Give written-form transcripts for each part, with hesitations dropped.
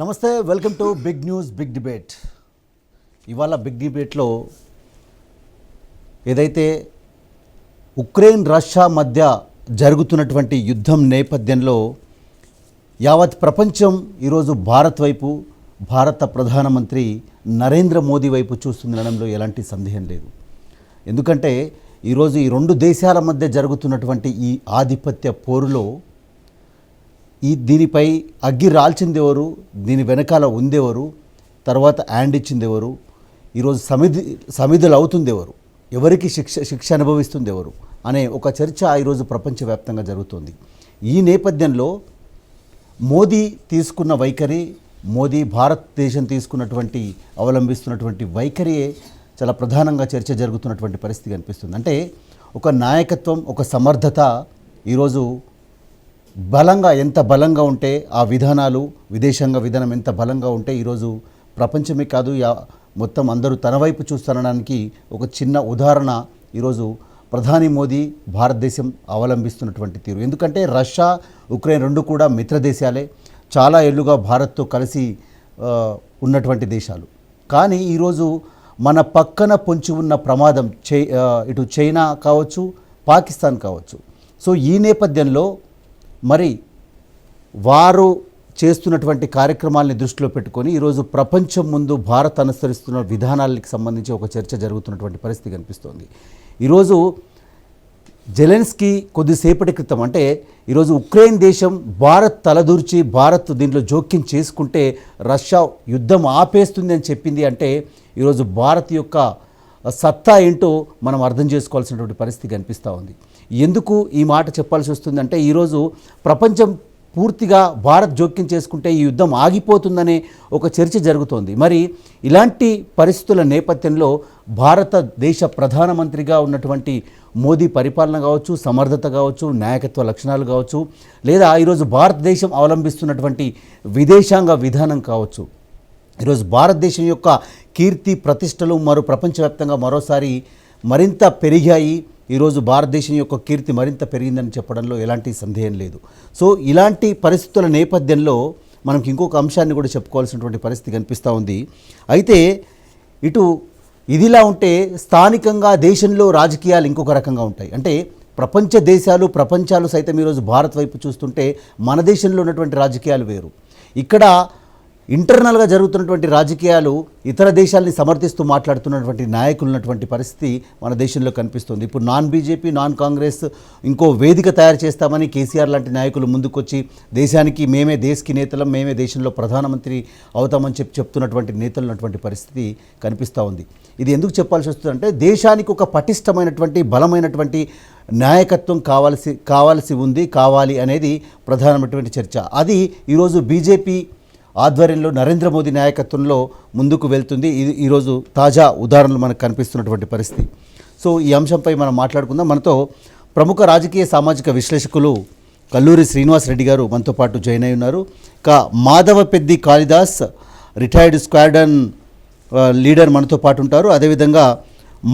నమస్తే, welcome to big news big debate. ఇవాళ big డిబేట్లో ఏదైతే ఉక్రెయిన్ రష్యా మధ్య జరుగుతున్నటువంటి యుద్ధం నేపథ్యంలో యావత్ ప్రపంచం ఈరోజు భారత్ వైపు, భారత ప్రధానమంత్రి నరేంద్ర మోదీ వైపు చూస్తుండడంలో ఎలాంటి సందేహం లేదు. ఎందుకంటే ఈరోజు ఈ రెండు దేశాల మధ్య జరుగుతున్నటువంటి ఈ ఆధిపత్య పోరులో దీనిపై అగ్గి రాల్చింది ఎవరు, దీని వెనకాల ఉందెవరు, తర్వాత హ్యాండ్ ఇచ్చింది ఎవరు, ఈరోజు సమిధులు అవుతుంది ఎవరు, ఎవరికి శిక్ష అనుభవిస్తుంది ఎవరు అనే ఒక చర్చ ఈరోజు ప్రపంచవ్యాప్తంగా జరుగుతుంది. ఈ నేపథ్యంలో మోదీ తీసుకున్న వైఖరి, మోదీ భారతదేశం తీసుకున్నటువంటి అవలంబిస్తున్నటువంటి వైఖరియే చాలా ప్రధానంగా చర్చ జరుగుతున్నటువంటి పరిస్థితి కనిపిస్తుంది. అంటే ఒక నాయకత్వం, ఒక సమర్థత ఈరోజు బలంగా ఎంత బలంగా ఉంటే ఆ విధానాలు, విదేశాంగ విధానం ఎంత బలంగా ఉంటే ఈరోజు ప్రపంచమే కాదు మొత్తం అందరూ తన వైపు చూస్తానడానికి ఒక చిన్న ఉదాహరణ ఈరోజు ప్రధాని మోదీ భారతదేశం అవలంబిస్తున్నటువంటి తీరు. ఎందుకంటే రష్యా, ఉక్రెయిన్ రెండు కూడా మిత్ర దేశాలే, చాలా ఏళ్ళుగా భారత్తో కలిసి ఉన్నటువంటి దేశాలు. కానీ ఈరోజు మన పక్కన పొంచి ఉన్న ప్రమాదం ఇటు చైనా కావచ్చు, పాకిస్తాన్ కావచ్చు. సో ఈ నేపథ్యంలో మరి వారు చేస్తున్నటువంటి కార్యక్రమాలని దృష్టిలో పెట్టుకొని ఈరోజు ప్రపంచం ముందు భారత్ అనుసరిస్తున్న విధానాలకు సంబంధించి ఒక చర్చ జరుగుతున్నటువంటి పరిస్థితి కనిపిస్తోంది. ఈరోజు జెలెన్స్కీ కొద్దిసేపటి క్రితం, అంటే ఈరోజు ఉక్రెయిన్ దేశం భారత్ తలదూర్చి భారత్ దీంట్లో జోక్యం చేసుకుంటే రష్యా యుద్ధం ఆపేస్తుంది అని చెప్పింది. అంటే ఈరోజు భారత్ యొక్క సత్తా ఏంటో మనం అర్థం చేసుకోవాల్సినటువంటి పరిస్థితి కనిపిస్తూ ఉంది. ఎందుకు ఈ మాట చెప్పాల్సి వస్తుందంటే ఈరోజు ప్రపంచం పూర్తిగా భారత్ జోక్యం చేసుకుంటే ఈ యుద్ధం ఆగిపోతుందనే ఒక చర్చ జరుగుతోంది. మరి ఇలాంటి పరిస్థితుల నేపథ్యంలో భారతదేశ ప్రధానమంత్రిగా ఉన్నటువంటి మోదీ పరిపాలన కావచ్చు, సమర్థత కావచ్చు, నాయకత్వ లక్షణాలు కావచ్చు, లేదా ఈరోజు భారతదేశం అవలంబిస్తున్నటువంటి విదేశాంగ విధానం కావచ్చు, ఈరోజు భారతదేశం యొక్క కీర్తి ప్రతిష్టలు ప్రపంచవ్యాప్తంగా మరోసారి మరింత పెరిగాయి. ఈరోజు భారతదేశం యొక్క కీర్తి మరింత పెరిగిందని చెప్పడంలో ఎలాంటి సందేహం లేదు. సో ఇలాంటి పరిస్థితుల నేపథ్యంలో మనకి ఇంకొక అంశాన్ని కూడా చెప్పుకోవాల్సినటువంటి పరిస్థితి కనిపిస్తూ ఉంది. అయితే ఇటు ఇదిలా ఉంటే స్థానికంగా దేశంలో రాజకీయాలు ఇంకొక రకంగా ఉంటాయి. అంటే ప్రపంచాలు సైతం ఈరోజు భారత్ వైపు చూస్తుంటే మన దేశంలో ఉన్నటువంటి రాజకీయాలు వేరు. ఇక్కడ ఇంటర్నల్గా జరుగుతున్నటువంటి రాజకీయాలు ఇతర దేశాలని సమర్థిస్తూ మాట్లాడుతున్నటువంటి నాయకులు ఉన్నటువంటి పరిస్థితి మన దేశంలో కనిపిస్తుంది. ఇప్పుడు నాన్ బీజేపీ, నాన్ కాంగ్రెస్ ఇంకో వేదిక తయారు చేస్తామని కేసీఆర్ లాంటి నాయకులు ముందుకొచ్చి దేశానికి మేమే దేశకి నేతలం, మేమే దేశంలో ప్రధానమంత్రి అవుతామని చెప్తున్నటువంటి నేతలు ఉన్నటువంటి పరిస్థితి కనిపిస్తూ ఉంది. ఇది ఎందుకు చెప్పాల్సి వస్తుందంటే దేశానికి ఒక పటిష్టమైనటువంటి బలమైనటువంటి నాయకత్వం కావాలి అనేది ప్రధానమైనటువంటి చర్చ. అది ఈరోజు బీజేపీ ఆధ్వర్యంలో నరేంద్ర మోదీ నాయకత్వంలో ముందుకు వెళ్తుంది. ఈరోజు తాజా ఉదాహరణలు మనకు కనిపిస్తున్నటువంటి పరిస్థితి. సో ఈ అంశంపై మనం మాట్లాడుకుందాం. మనతో ప్రముఖ రాజకీయ సామాజిక విశ్లేషకులు కల్లూరి శ్రీనివాస్ రెడ్డి గారు మనతో పాటు జాయిన్ అయి ఉన్నారు. Madhavapeddi Kalidas retired squadron leader మనతో పాటు ఉంటారు. అదేవిధంగా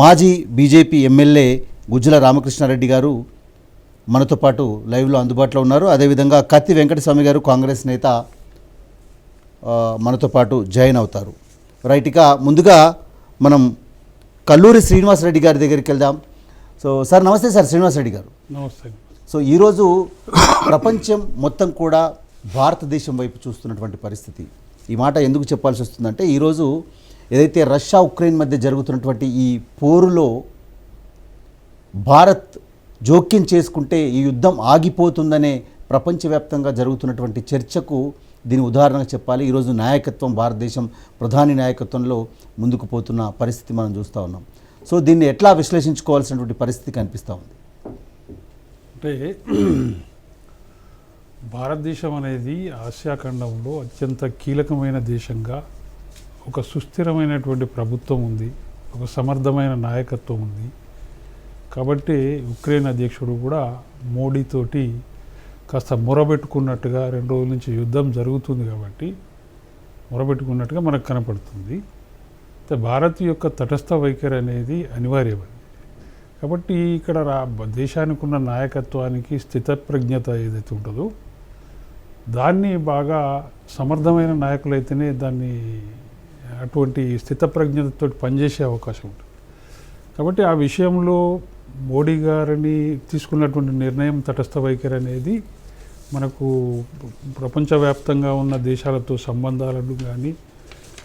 మాజీ బీజేపీ ఎమ్మెల్యే గుజ్జల రామకృష్ణారెడ్డి గారు మనతో పాటు లైవ్లో అందుబాటులో ఉన్నారు. అదేవిధంగా కత్తి వెంకటస్వామి గారు కాంగ్రెస్ నేత మనతో పాటు జాయిన్ అవుతారు. రైట్, ఇక ముందుగా మనం కల్లూరి శ్రీనివాస్ రెడ్డి గారి దగ్గరికి వెళ్దాం. సో సార్ నమస్తే. సార్ శ్రీనివాస్ రెడ్డి గారు నమస్తే. సో ఈరోజు ప్రపంచం మొత్తం కూడా భారతదేశం వైపు చూస్తున్నటువంటి పరిస్థితి. ఈ మాట ఎందుకు చెప్పాల్సి వస్తుందంటే ఈరోజు ఏదైతే రష్యా ఉక్రెయిన్ మధ్య జరుగుతున్నటువంటి ఈ పోరులో భారత్ జోక్యం చేసుకుంటే ఈ యుద్ధం ఆగిపోతుందనే ప్రపంచవ్యాప్తంగా జరుగుతున్నటువంటి చర్చకు దీని ఉదాహరణగా చెప్పాలి. ఈరోజు నాయకత్వం, భారతదేశం ప్రధాని నాయకత్వంలో ముందుకు పోతున్న పరిస్థితి మనం చూస్తూ ఉన్నాం. సో దీన్ని ఎట్లా విశ్లేషించుకోవాల్సినటువంటి పరిస్థితి కనిపిస్తూ ఉంది? అంటే భారతదేశం అనేది ఆసియా ఖండంలో అత్యంత కీలకమైన దేశంగా ఒక సుస్థిరమైనటువంటి ప్రభుత్వం ఉంది, ఒక సమర్థమైన నాయకత్వం ఉంది. కాబట్టి ఉక్రెయిన్ అధ్యక్షుడు కూడా మోడీతోటి కాస్త మొరబెట్టుకున్నట్టుగా 2 రోజుల నుంచి యుద్ధం జరుగుతుంది కాబట్టి మొరబెట్టుకున్నట్టుగా మనకు కనపడుతుంది. అయితే భారత్ యొక్క తటస్థ వైఖరి అనేది అనివార్యమైంది. కాబట్టి ఇక్కడ దేశానికి ఉన్న నాయకత్వానికి స్థితప్రజ్ఞత ఏదైతే ఉంటుందో దాన్ని బాగా సమర్థమైన నాయకులైతేనే దాన్ని అటువంటి స్థితప్రజ్ఞతతో పనిచేసే అవకాశం ఉంటుంది. కాబట్టి ఆ విషయంలో మోడీ గారిని తీసుకున్నటువంటి నిర్ణయం తటస్థ వైఖరి అనేది మనకు ప్రపంచవ్యాప్తంగా ఉన్న దేశాలతో సంబంధాలను కానీ,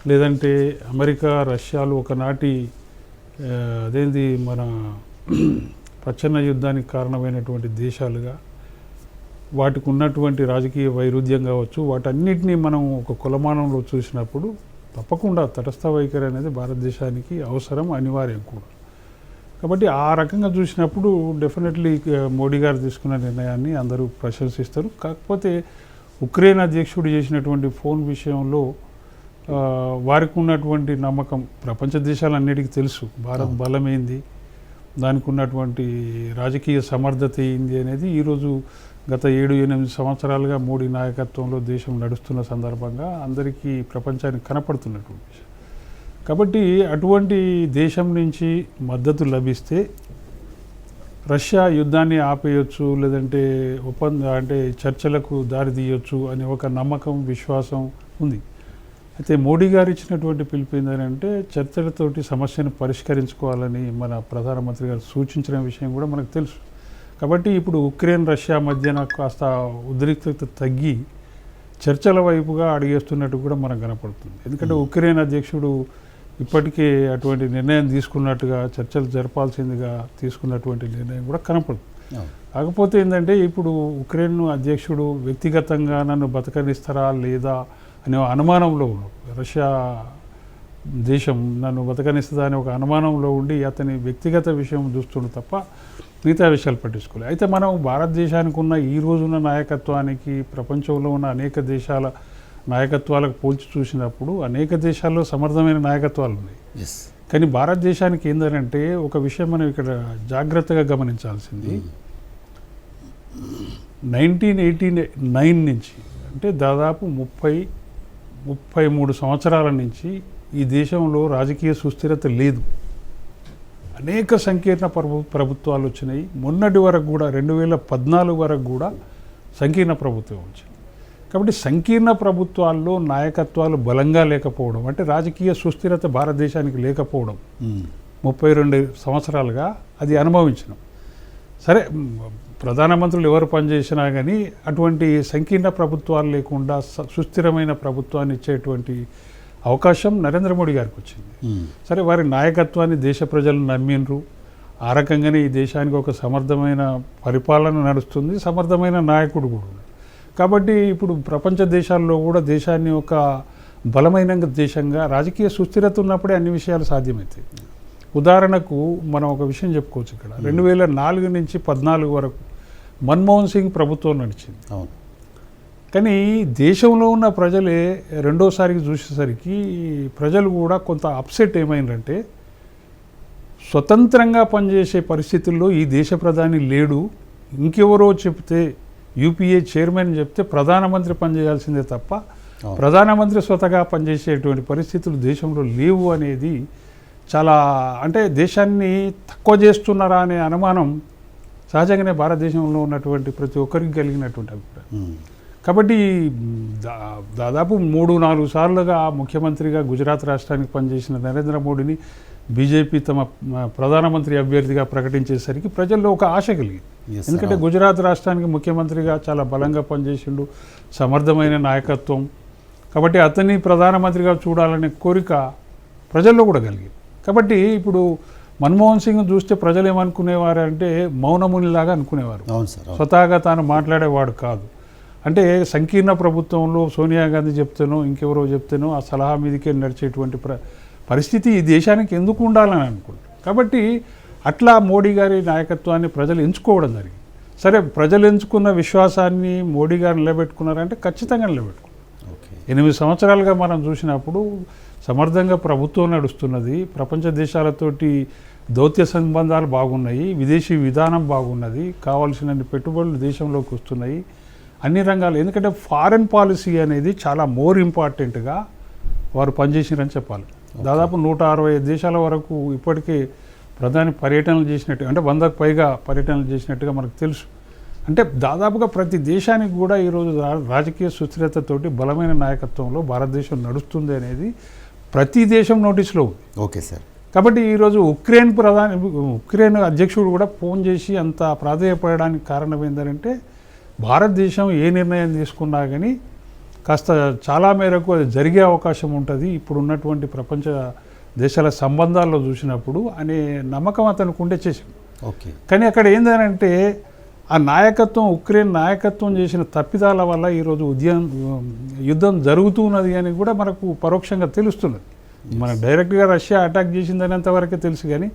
లేదంటే అమెరికా రష్యాలు ఒకనాటి అదేంది మన ప్రచ్ఛన్న యుద్ధానికి కారణమైనటువంటి దేశాలుగా వాటికి ఉన్నటువంటి రాజకీయ వైరుధ్యం కావచ్చు, వాటన్నిటినీ మనం ఒక కొలమానంలో చూసినప్పుడు తప్పకుండా తటస్థ వైఖరి అనేది భారతదేశానికి అవసరం, అనివార్యం కూడా. కాబట్టి ఆ రకంగా చూసినప్పుడు డెఫినెట్లీ మోడీ గారు తీసుకున్న నిర్ణయాన్ని అందరూ ప్రశంసిస్తారు. కాకపోతే ఉక్రెయిన్ అధ్యక్షుడు చేసినటువంటి ఫోన్ విషయంలో వారికి ఉన్నటువంటి నమ్మకం ప్రపంచ దేశాలన్నిటికీ తెలుసు, భారత్ బలమైంది, దానికి ఉన్నటువంటి రాజకీయ సమర్థత ఏంది అనేది ఈరోజు గత 7-8 సంవత్సరాలుగా మోడీ నాయకత్వంలో దేశం నడుస్తున్న సందర్భంగా అందరికీ ప్రపంచానికి కనపడుతున్నటువంటి విషయం. కాబట్టి అటువంటి దేశం నుంచి మద్దతు లభిస్తే రష్యా యుద్ధాన్ని ఆపేయచ్చు, లేదంటే అంటే చర్చలకు దారి తీయొచ్చు అనే ఒక నమ్మకం, విశ్వాసం ఉంది. అయితే మోడీ గారు ఇచ్చినటువంటి పిలుపు ఏంటంటే చర్చలతోటి సమస్యను పరిష్కరించుకోవాలని మన ప్రధానమంత్రి గారు సూచించిన విషయం కూడా మనకు తెలుసు. కాబట్టి ఇప్పుడు ఉక్రెయిన్ రష్యా మధ్యన కాస్త ఉద్రిక్తత తగ్గి చర్చల వైపుగా అడిగేస్తున్నట్టు కూడా మనకు కనపడుతుంది. ఎందుకంటే ఉక్రెయిన్ అధ్యక్షుడు ఇప్పటికే అటువంటి నిర్ణయం తీసుకున్నట్టుగా, చర్చలు జరపాల్సిందిగా తీసుకున్నటువంటి నిర్ణయం కూడా కనపడుతుంది. కాకపోతే ఏంటంటే ఇప్పుడు ఉక్రెయిన్ అధ్యక్షుడు వ్యక్తిగతంగా నన్ను బతకనిస్తారా లేదా అనే అనుమానంలో ఉన్నాడు. రష్యా దేశం నన్ను బతకనిస్తుందా అనే ఒక అనుమానంలో ఉండి అతని వ్యక్తిగత విషయం చూస్తుండు తప్ప మిగతా విషయాలు పట్టించుకోలేదు. అయితే మనం భారతదేశానికి ఉన్న ఈ రోజున్న నాయకత్వానికి ప్రపంచంలో ఉన్న అనేక దేశాల నాయకత్వాలకు పోల్చి చూసినప్పుడు అనేక దేశాల్లో సమర్థమైన నాయకత్వాలు ఉన్నాయి. కానీ భారతదేశానికి ఏంటంటే ఒక విషయం మనం ఇక్కడ జాగ్రత్తగా గమనించాల్సింది, 1989 నుంచి అంటే దాదాపు 33 సంవత్సరాల నుంచి ఈ దేశంలో రాజకీయ సుస్థిరత లేదు. అనేక సంకీర్ణ ప్రభుత్వాలు వచ్చినాయి. మొన్నటి వరకు కూడా 2014 వరకు కూడా సంకీర్ణ ప్రభుత్వం వచ్చింది. కాబట్టి సంకీర్ణ ప్రభుత్వాల్లో నాయకత్వాలు బలంగా లేకపోవడం, అంటే రాజకీయ సుస్థిరత భారతదేశానికి లేకపోవడం 32 సంవత్సరాలుగా అది అనుభవించినాం. సరే, ప్రధానమంత్రులు ఎవరు పనిచేసినా కానీ అటువంటి సంకీర్ణ ప్రభుత్వాలు లేకుండా సుస్థిరమైన ప్రభుత్వాన్ని ఇచ్చేటువంటి అవకాశం నరేంద్ర మోడీ గారికి వచ్చింది. సరే, వారి నాయకత్వాన్ని దేశ ప్రజలు నమ్మిండ్రు. ఆ రకంగానే ఈ దేశానికి ఒక సమర్థమైన పరిపాలన నడుస్తుంది, సమర్థమైన నాయకుడు కూడా. కాబట్టి ఇప్పుడు ప్రపంచ దేశాల్లో కూడా దేశాన్ని ఒక బలమైన దేశంగా, రాజకీయ సుస్థిరత ఉన్నప్పుడే అన్ని విషయాలు సాధ్యమవుతాయి. ఉదాహరణకు మనం ఒక విషయం చెప్పుకోవచ్చు. ఇక్కడ 2004 నుంచి 14 వరకు మన్మోహన్ సింగ్ ప్రభుత్వం నడిచింది. కానీ దేశంలో ఉన్న ప్రజలే రెండోసారికి చూసేసరికి ప్రజలు కూడా కొంత అప్సెట్ ఏమైందంటే, స్వతంత్రంగా పనిచేసే పరిస్థితుల్లో ఈ దేశ ప్రధాని లేడు, ఇంకెవరో చెప్తే యూపీఏ చైర్మన్ చెప్తే ప్రధానమంత్రి పనిచేయాల్సిందే తప్ప ప్రధానమంత్రి స్వతగా పనిచేసేటువంటి పరిస్థితులు దేశంలో లేవు అనేది చాలా, అంటే దేశాన్ని తక్కువ చేస్తున్నారా అనే అనుమానం సహజంగానే భారతదేశంలో ఉన్నటువంటి ప్రతి ఒక్కరికి కలిగినటువంటి అభిప్రాయం. కాబట్టి దాదాపు 3-4 సార్లుగా ముఖ్యమంత్రిగా గుజరాత్ రాష్ట్రానికి పనిచేసిన నరేంద్ర మోడీని బీజేపీ తమ ప్రధానమంత్రి అభ్యర్థిగా ప్రకటించేసరికి ప్రజల్లో ఒక ఆశ కలిగింది. ఎందుకంటే గుజరాత్ రాష్ట్రానికి ముఖ్యమంత్రిగా చాలా బలంగా పనిచేసిండు, సమర్థమైన నాయకత్వం. కాబట్టి అతన్ని ప్రధానమంత్రిగా చూడాలనే కోరిక ప్రజల్లో కూడా కలిగింది. కాబట్టి ఇప్పుడు మన్మోహన్ సింగ్ చూస్తే ప్రజలు ఏమనుకునేవారు అంటే మౌనమునిలాగా అనుకునేవారు, స్వతహాగా తాను మాట్లాడేవాడు కాదు. అంటే సంకీర్ణ ప్రభుత్వంలో సోనియా గాంధీ చెప్తేనో ఇంకెవరో చెప్తేనో ఆ సలహా మీదకే నడిచేటువంటి పరిస్థితి ఈ దేశానికి ఎందుకు ఉండాలని అనుకుంటారు. కాబట్టి అట్లా మోడీ గారి నాయకత్వాన్ని ప్రజలు ఎంచుకోవడం జరిగింది. సరే, ప్రజలు ఎంచుకున్న విశ్వాసాన్ని మోడీ గారు నిలబెట్టుకున్నారంటే ఖచ్చితంగా నిలబెట్టుకున్నారు. 8 సంవత్సరాలుగా మనం చూసినప్పుడు సమర్థంగా ప్రభుత్వం నడుస్తున్నది, ప్రపంచ దేశాలతోటి దౌత్య సంబంధాలు బాగున్నాయి, విదేశీ విధానం బాగున్నది, కావాల్సిన పెట్టుబడులు దేశంలోకి వస్తున్నాయి అన్ని రంగాలు. ఎందుకంటే ఫారెన్ పాలసీ అనేది చాలా మోర్ ఇంపార్టెంట్గా వారు పనిచేసిరని చెప్పాలి. దాదాపు 165 దేశాల వరకు ఇప్పటికే ప్రధాని పర్యటనలు చేసినట్టు, అంటే 100కు పైగా పర్యటనలు చేసినట్టుగా మనకు తెలుసు. అంటే దాదాపుగా ప్రతి దేశానికి కూడా ఈరోజు రాజకీయ సుస్థిరతతోటి బలమైన నాయకత్వంలో భారతదేశం నడుస్తుంది అనేది ప్రతి దేశం నోటీసులో ఉంది. Okay sir. కాబట్టి ఈరోజు ఉక్రెయిన్ అధ్యక్షుడు కూడా ఫోన్ చేసి అంత ప్రాధేయపడడానికి కారణం ఏంటంటే భారతదేశం ఏ నిర్ణయం తీసుకున్నా కానీ కాస్త చాలా మేరకు అది జరిగే అవకాశం ఉంటుంది ఇప్పుడు ఉన్నటువంటి ప్రపంచ దేశాల సంబంధాల్లో చూసినప్పుడు అనే నమ్మకం అతనికి ఉండే చేసింది. ఓకే. కానీ అక్కడ ఏంటంటే ఆ నాయకత్వం ఉక్రెయిన్ నాయకత్వం చేసిన తప్పిదాల వల్ల ఈరోజు యుద్ధం జరుగుతున్నది అని కూడా మనకు పరోక్షంగా తెలుస్తున్నది. మనకు డైరెక్ట్గా రష్యా అటాక్ చేసిందనేంత వరకే తెలుసు, కానీ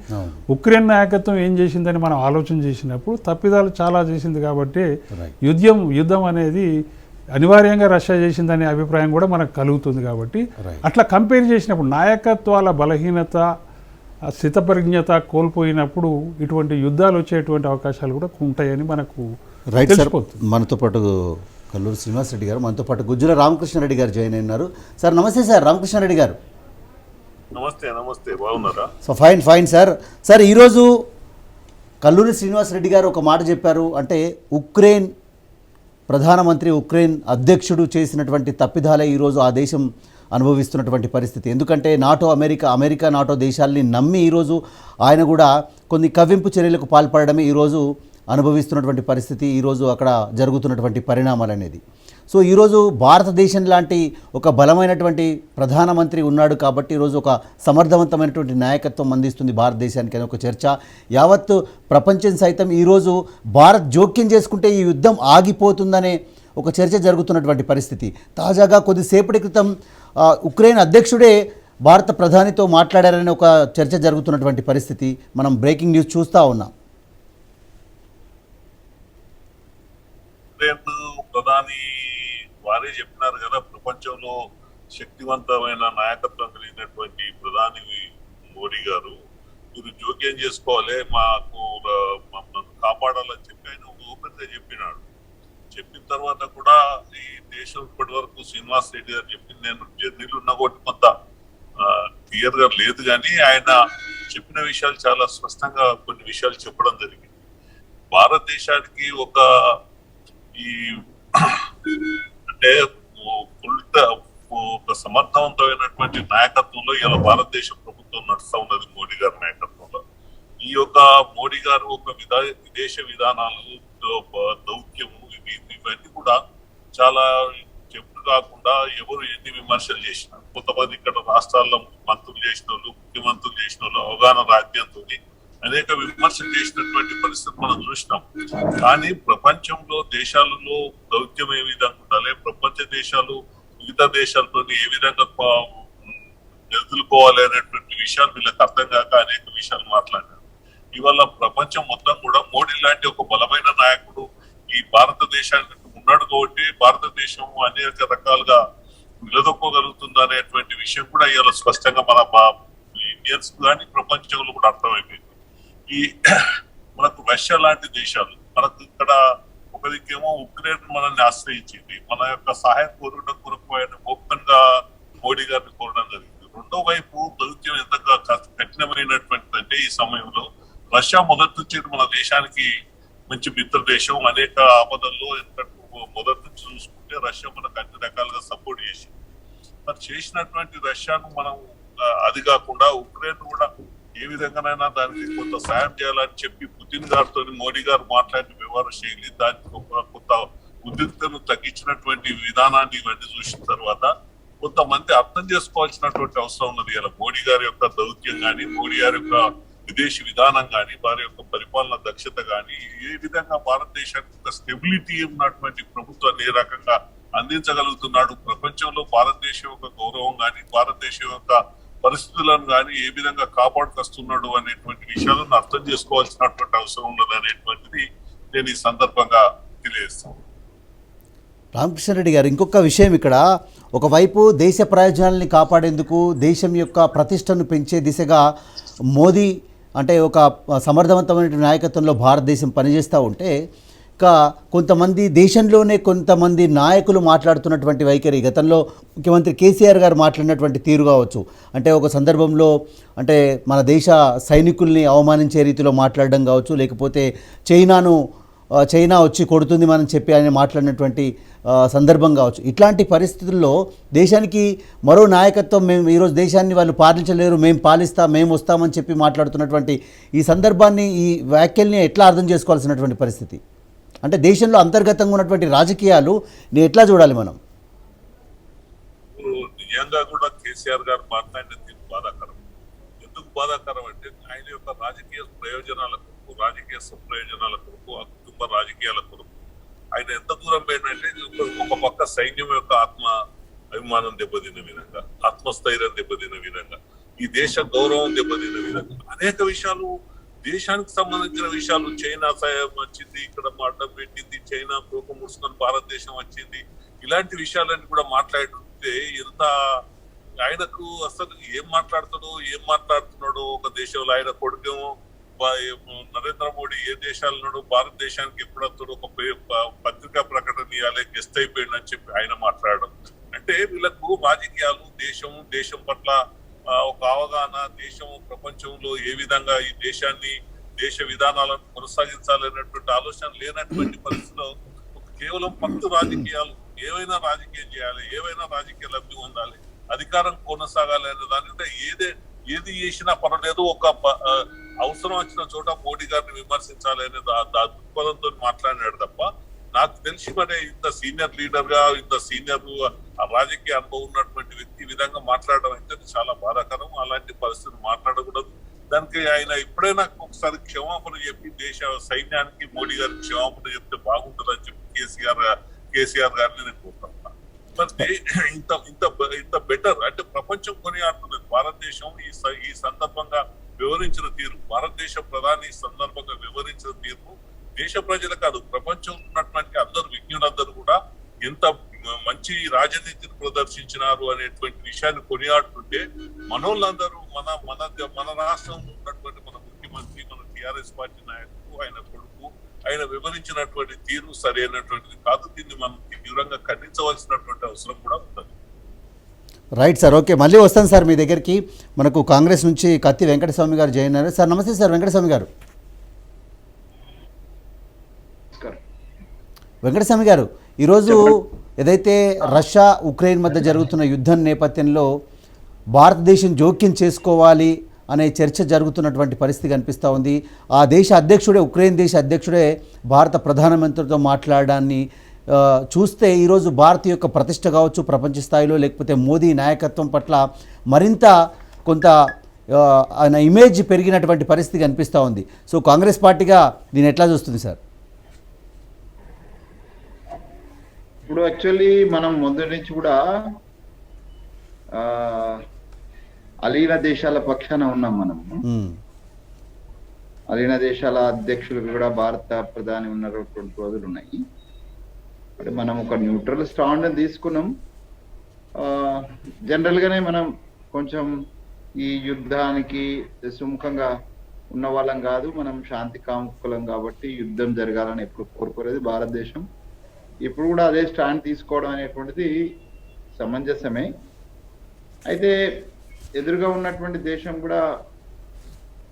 ఉక్రెయిన్ నాయకత్వం ఏం చేసిందని మనం ఆలోచన చేసినప్పుడు తప్పిదాలు చాలా చేసింది. కాబట్టి యుద్ధం అనేది అనివార్యంగా రష్యా చేసిందనే అభిప్రాయం కూడా మనకు కలుగుతుంది. కాబట్టి అట్లా కంపేర్ చేసినప్పుడు నాయకత్వాల బలహీనత స్థితపరిజ్ఞత కోల్పోయినప్పుడు ఇటువంటి యుద్ధాలు వచ్చేటువంటి అవకాశాలు కూడా ఉంటాయని మనకు తెలిసిపోతుంది. మనతో పాటు కల్లూరి శ్రీనివాసరెడ్డి గారు, మనతో పాటు గుజ్జుల రామకృష్ణారెడ్డి గారు జాయిన్ అయినారు. సార్ నమస్తే సార్. రామకృష్ణారెడ్డి గారు నమస్తే బాగున్నారా? So fine sir. సార్ ఈరోజు కల్లూరి శ్రీనివాసరెడ్డి గారు ఒక మాట చెప్పారు. అంటే ఉక్రెయిన్ ప్రధానమంత్రి ఉక్రెయిన్ అధ్యక్షుడు చేసినటువంటి తప్పిదాలే ఈరోజు ఆ దేశం అనుభవిస్తున్నటువంటి పరిస్థితి. ఎందుకంటే అమెరికా నాటో దేశాలని నమ్మి ఈరోజు ఆయన కూడా కొన్ని కవ్వింపు చర్యలకు పాల్పడడమే ఈరోజు అనుభవిస్తున్నటువంటి పరిస్థితి, ఈరోజు అక్కడ జరుగుతున్నటువంటి పరిణామాలు అనేది. సో ఈరోజు భారతదేశం లాంటి ఒక బలమైనటువంటి ప్రధానమంత్రి ఉన్నాడు కాబట్టి ఈరోజు ఒక సమర్థవంతమైనటువంటి నాయకత్వం అందిస్తుంది భారతదేశానికి అని ఒక చర్చ. యావత్ ప్రపంచం సైతం ఈరోజు భారత్ జోక్యం చేసుకుంటే ఈ యుద్ధం ఆగిపోతుందనే ఒక చర్చ జరుగుతున్నటువంటి పరిస్థితి. తాజాగా కొద్దిసేపటి క్రితం ఉక్రెయిన్ అధ్యక్షుడే భారత ప్రధానితో మాట్లాడారని ఒక చర్చ జరుగుతున్నటువంటి పరిస్థితి మనం బ్రేకింగ్ న్యూస్ చూస్తూ ఉన్నాం. ప్రధాని వారే చెప్పినారు కదా, ప్రపంచంలో శక్తివంతమైన నాయకత్వం కలిగినటువంటి ప్రధాని మోడీ గారు, మీరు జోక్యం చేసుకోవాలి, మమ్మల్ని కాపాడాలని చెప్పి ఆయన ఓపెన్ గా చెప్పినాడు. చెప్పిన తర్వాత కూడా ఈ దేశం ఇప్పటి వరకు శ్రీనివాస్ రెడ్డి గారు చెప్పింది, నేను జర్నీలు ఉన్న కొట్టి కొంత క్లియర్ గా లేదు, కానీ ఆయన చెప్పిన విషయాలు చాలా స్పష్టంగా కొన్ని విషయాలు చెప్పడం జరిగింది. భారతదేశానికి ఒక అంటే ఒక సమర్థవంతమైనటువంటి నాయకత్వంలో ఇలా భారతదేశ ప్రభుత్వం నడుస్తా ఉన్నది మోడీ గారి నాయకత్వంలో. ఈ యొక్క మోడీ గారు ఒక విదేశ విధానాలు, దౌత్యము, ఇవన్నీ కూడా చాలా చెప్పుడు కాకుండా ఎవరు ఎన్ని విమర్శలు చేసినా, కొంతమంది ఇక్కడ రాష్ట్రాల్లో మంత్రులు చేసిన వాళ్ళు, ముఖ్యమంత్రులు చేసిన వాళ్ళు అవగాహన రాజ్యంతో అనేక విమర్శలు చేసినటువంటి పరిస్థితి మనం చూసినాం. కానీ ప్రపంచంలో దేశాలలో దౌత్యం ఏ విధంగా ఉండాలి, ప్రపంచ దేశాలు మిగతా దేశాలతో ఏ విధంగా ఎదుర్కోవాలి అనేటువంటి విషయాలు వీళ్ళకి అర్థం కాక అనేక విషయాలు మాట్లాడారు. ఇవాళ ప్రపంచం మొత్తం కూడా మోడీ లాంటి ఒక బలమైన నాయకుడు ఈ భారతదేశానికి ఉన్నాడు కాబట్టి భారతదేశం అనేక రకాలుగా నిలదొక్కోగలుగుతుంది అనేటువంటి విషయం కూడా ఇవాళ స్పష్టంగా మన ఇండియన్స్ కానీ ప్రపంచంలో కూడా అర్థమైపోయింది. ఈ మనకు రష్యా లాంటి దేశాలు, మనకు ఇక్కడ ఒక దిక్కేమో ఉక్రెయిన్ మనల్ని ఆశ్రయించింది, మన యొక్క సహాయం కోరడం కొరకు ఆయన ఓపెన్ గా మోడీ గారిని కోరడం జరిగింది. రెండో వైపు దౌత్యం ఎంత కఠినమైనటువంటిదంటే ఈ సమయంలో రష్యా మొదటి నుంచి మన దేశానికి మంచి మిత్ర దేశం. అనేక ఆపదల్లో మొదటి నుంచి చూసుకుంటే రష్యా మనకు అన్ని రకాలుగా సపోర్ట్ చేసింది. మరి చేసినటువంటి రష్యాను మనం అది కాకుండా ఉక్రెయిన్ కూడా ఏ విధంగానైనా దానికి కొంత సాయం చేయాలని చెప్పి పుతిన్ గారితో మోడీ గారు మాట్లాడిన వ్యవహార శైలి, దానికి ఒక కొత్త ఉద్రిక్తను తగ్గించినటువంటి విధానాన్ని ఇవన్నీ చూసిన తర్వాత కొంతమంది అర్థం చేసుకోవాల్సినటువంటి అవసరం ఉన్నది. ఇలా మోడీ గారి యొక్క దౌత్యం కానీ, మోడీ గారి యొక్క విదేశీ విధానం కానీ, వారి యొక్క పరిపాలన దక్షత కానీ, ఏ విధంగా భారతదేశానికి ఒక స్టెబిలిటీ ఉన్నటువంటి ప్రభుత్వాన్ని ఏ రకంగా అందించగలుగుతున్నాడు, ప్రపంచంలో భారతదేశం యొక్క గౌరవం కానీ, భారతదేశం యొక్క పరిస్థితులను కానీ ఏ విధంగా కాపాడుకొస్తున్నాడు అనేటువంటి విషయాలను అర్థం చేసుకోవాల్సినటువంటి అవసరం ఉన్నది అనేటువంటిది నేను ఈ సందర్భంగా తెలియజేస్తాను. రామకృష్ణారెడ్డి గారు, ఇంకొక విషయం ఇక్కడ, ఒకవైపు దేశ ప్రయోజనాలని కాపాడేందుకు దేశం యొక్క ప్రతిష్టను పెంచే దిశగా మోదీ అంటే ఒక సమర్థవంతమైన నాయకత్వంలో భారతదేశం పనిచేస్తూ ఉంటే, ఇంకా కొంతమంది దేశంలోనే కొంతమంది నాయకులు మాట్లాడుతున్నటువంటి వైఖరి, గతంలో ముఖ్యమంత్రి కేసీఆర్ గారు మాట్లాడినటువంటి తీరు కావచ్చు, అంటే ఒక సందర్భంలో అంటే మన దేశ సైనికుల్ని అవమానించే రీతిలో మాట్లాడడం కావచ్చు, లేకపోతే చైనాను చైనా వచ్చి కొడుతుంది మనం చెప్పి ఆయన మాట్లాడినటువంటి సందర్భం కావచ్చు. ఇట్లాంటి పరిస్థితుల్లో దేశానికి మరో నాయకత్వం, మేము ఈరోజు దేశాన్ని వాళ్ళు పాలించలేరు, మేము పాలిస్తాం, మేము వస్తామని చెప్పి మాట్లాడుతున్నటువంటి ఈ సందర్భాన్ని, ఈ వ్యాఖ్యల్ని ఎట్లా అర్థం చేసుకోవాల్సినటువంటి పరిస్థితి? అంటే దేశంలో అంతర్గతంగా ఉన్నటువంటి రాజకీయాలు ఎట్లా చూడాలి మనం? నిజంగా కూడా కేసీఆర్ గారు మాట్లాడిన తీరు బాధాకరం. ఎందుకు బాధాకరం అంటే ఆయన యొక్క రాజకీయ ప్రయోజనాల కొరకు, రాజకీయ సప్రయోజనాల కొరకు, ఆ కుటుంబ రాజకీయాల కొరకు ఆయన ఎంత దూరం పోయినంటే ఒక పక్క సైన్యం యొక్క ఆత్మ అభిమానం దెబ్బతిన్న విధంగా, ఆత్మస్థైర్యం దెబ్బతిన్న విధంగా, ఈ దేశ గౌరవం దెబ్బతిన్న విధంగా అనేక విషయాలు, దేశానికి సంబంధించిన విషయాలు, చైనా సాయం వచ్చింది, ఇక్కడ అడ్డం పెట్టింది, చైనా తోక ముడుచుకొని భారతదేశం వచ్చింది, ఇలాంటి విషయాలన్నీ కూడా మాట్లాడుతుంటే ఎంత ఆయనకు అసలు ఏం మాట్లాడుతున్నాడో ఒక దేశంలో ఆయన కొడుకేమో నరేంద్ర మోడీ ఏ దేశాలను భారతదేశానికి ఎప్పుడు వస్తాడో ఒక పత్రికా ప్రకటన ఇవ్వాలి, గెస్ట్ అయిపోయింది అని చెప్పి ఆయన మాట్లాడడం అంటే వీళ్ళకు రాజకీయాలు, దేశం పట్ల ఒక అవగాహన, దేశం ప్రపంచంలో ఏ విధంగా ఈ దేశాన్ని, దేశ విధానాలను కొనసాగించాలనేటువంటి ఆలోచన లేనటువంటి పరిస్థితిలో కేవలం పత్తు రాజకీయాలు, ఏవైనా రాజకీయం చేయాలి, ఏవైనా రాజకీయ లబ్ధి పొందాలి, అధికారం కొనసాగాలి అనే దాని ఏది చేసినా పర్వాలేదు, ఒక అవసరం వచ్చిన చోట మోడీ గారిని విమర్శించాలి అనే దృక్పథంతో మాట్లాడినాడు తప్ప, నాకు తెలిసి మరి ఇంత సీనియర్ లీడర్ గా, ఇంత సీనియర్ రాజకీయ అనుభవం ఉన్నటువంటి వ్యక్తి విధంగా మాట్లాడడం అయితే చాలా బాధాకరం. అలాంటి పరిస్థితులు మాట్లాడకూడదు. దానికి ఆయన ఎప్పుడైనా ఒకసారి క్షమాపణ చెప్పి దేశ సైన్యానికి, మోడీ గారికి క్షమాపణ చెప్తే బాగుంటుందని చెప్పి కేసీఆర్ గారిని నేను కోరుతాను. ఇంత బెటర్ అంటే ప్రపంచం కొనియాడుతున్నది భారతదేశం ఈ సందర్భంగా వివరించిన తీరు, భారతదేశ ప్రధాని ఈ సందర్భంగా వివరించిన తీరు దేశ ప్రజలు కాదు, ప్రపంచంలో ఉన్నటువంటి అందరు విజ్ఞులందరూ కూడా ఎంత మంచి రాజనీతిని ప్రదర్శించినారు అనేటువంటి విషయాన్ని కొనియాడుతుంటే మనోళ్ళందరూ మన రాష్ట్రంలో ఉన్నటువంటి మన ముఖ్యమంత్రి, మన టిఆర్ఎస్ పార్టీ నాయకుడు, ఆయన కొడుకు, ఆయన వివరించినటువంటి తీరు సరైనటువంటిది కాదు. దీన్ని మనం తీవ్రంగా ఖండించవలసినటువంటి అవసరం కూడా ఉంటుంది. రైట్ సార్, ఓకే, మళ్ళీ వస్తాను సార్ మీ దగ్గరికి. మనకు కాంగ్రెస్ నుంచి కత్తి వెంకటస్వామి గారు జాయిన్ అయ్యారు. సార్ నమస్తే సార్ వెంకటస్వామి గారు. వెంకటస్వామి గారు, ఈరోజు ఏదైతే రష్యా ఉక్రెయిన్ మధ్య జరుగుతున్న యుద్ధం నేపథ్యంలో భారతదేశం జోక్యం చేసుకోవాలి అనే చర్చ జరుగుతున్నటువంటి పరిస్థితి కనిపిస్తూ ఉంది. ఆ దేశ అధ్యక్షుడే, ఉక్రెయిన్ దేశ అధ్యక్షుడే భారత ప్రధానమంత్రితో మాట్లాడడాన్ని చూస్తే ఈరోజు భారత్ యొక్క ప్రతిష్ట కావచ్చు ప్రపంచ స్థాయిలో, లేకపోతే మోదీ నాయకత్వం పట్ల మరింత కొంత ఆయన ఇమేజ్ పెరిగినటువంటి పరిస్థితి కనిపిస్తూ ఉంది. సో కాంగ్రెస్ పార్టీగా దీన్ని ఎట్లా చూస్తుంది సార్? ఇప్పుడు యాక్చువల్లీ మనం మొదటి నుంచి కూడా అలీన దేశాల పక్షాన ఉన్నాం. మనము అలీన దేశాల అధ్యక్షులకు కూడా భారత ప్రధాని ఉన్నటువంటి రోజులు ఉన్నాయి. అంటే మనం ఒక న్యూట్రల్ స్టాండ్ తీసుకున్నాం. జనరల్ గానే మనం కొంచెం ఈ యుద్ధానికి సుముఖంగా ఉన్న వాళ్ళం కాదు, మనం శాంతి కాముకులం కాబట్టి యుద్ధం జరగాలని ఎప్పుడు కోరుకోలేదు భారతదేశం. ఇప్పుడు కూడా అదే స్టాండ్ తీసుకోవడం అనేటువంటిది సమంజసమే. అయితే ఎదురుగా ఉన్నటువంటి దేశం కూడా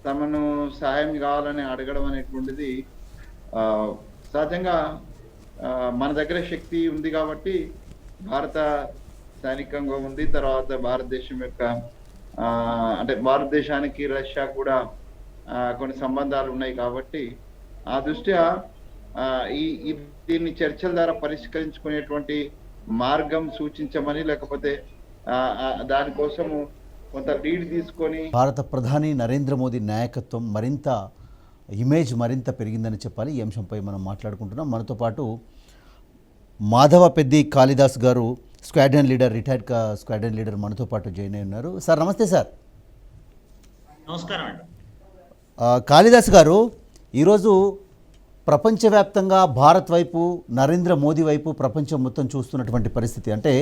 తమను సాయం కావాలని అడగడం అనేటువంటిది సహజంగా మన దగ్గర శక్తి ఉంది కాబట్టి భారత సైనికంగా ఉంది. తర్వాత భారతదేశం యొక్క అంటే భారతదేశానికి రష్యా కూడా కొన్ని సంబంధాలు ఉన్నాయి కాబట్టి ఆ దృష్ట్యా ఈ దీన్ని చర్చల ద్వారా పరిష్కరించుకునేటువంటి మార్గం సూచించమని, లేకపోతే దానికోసము కొంత లీడ్ తీసుకొని భారత ప్రధాని నరేంద్ర మోదీ నాయకత్వం ఇమేజ్ మరింత పెరిగిందని చెప్పాలి. ఈ అంశంపై మనం మాట్లాడుకుంటున్నాం. మనతో పాటు మాధవ పెద్ది కాళిదాస్ గారు, squadron leader, retired squadron leader మనతో పాటు జాయిన్ అయి ఉన్నారు. సార్ నమస్తే సార్. నమస్కారం అండి. కాళిదాస్ గారు, ఈరోజు ప్రపంచవ్యాప్తంగా భారత్ వైపు, నరేంద్ర మోదీ వైపు ప్రపంచం మొత్తం చూస్తున్నటువంటి పరిస్థితి, అంటే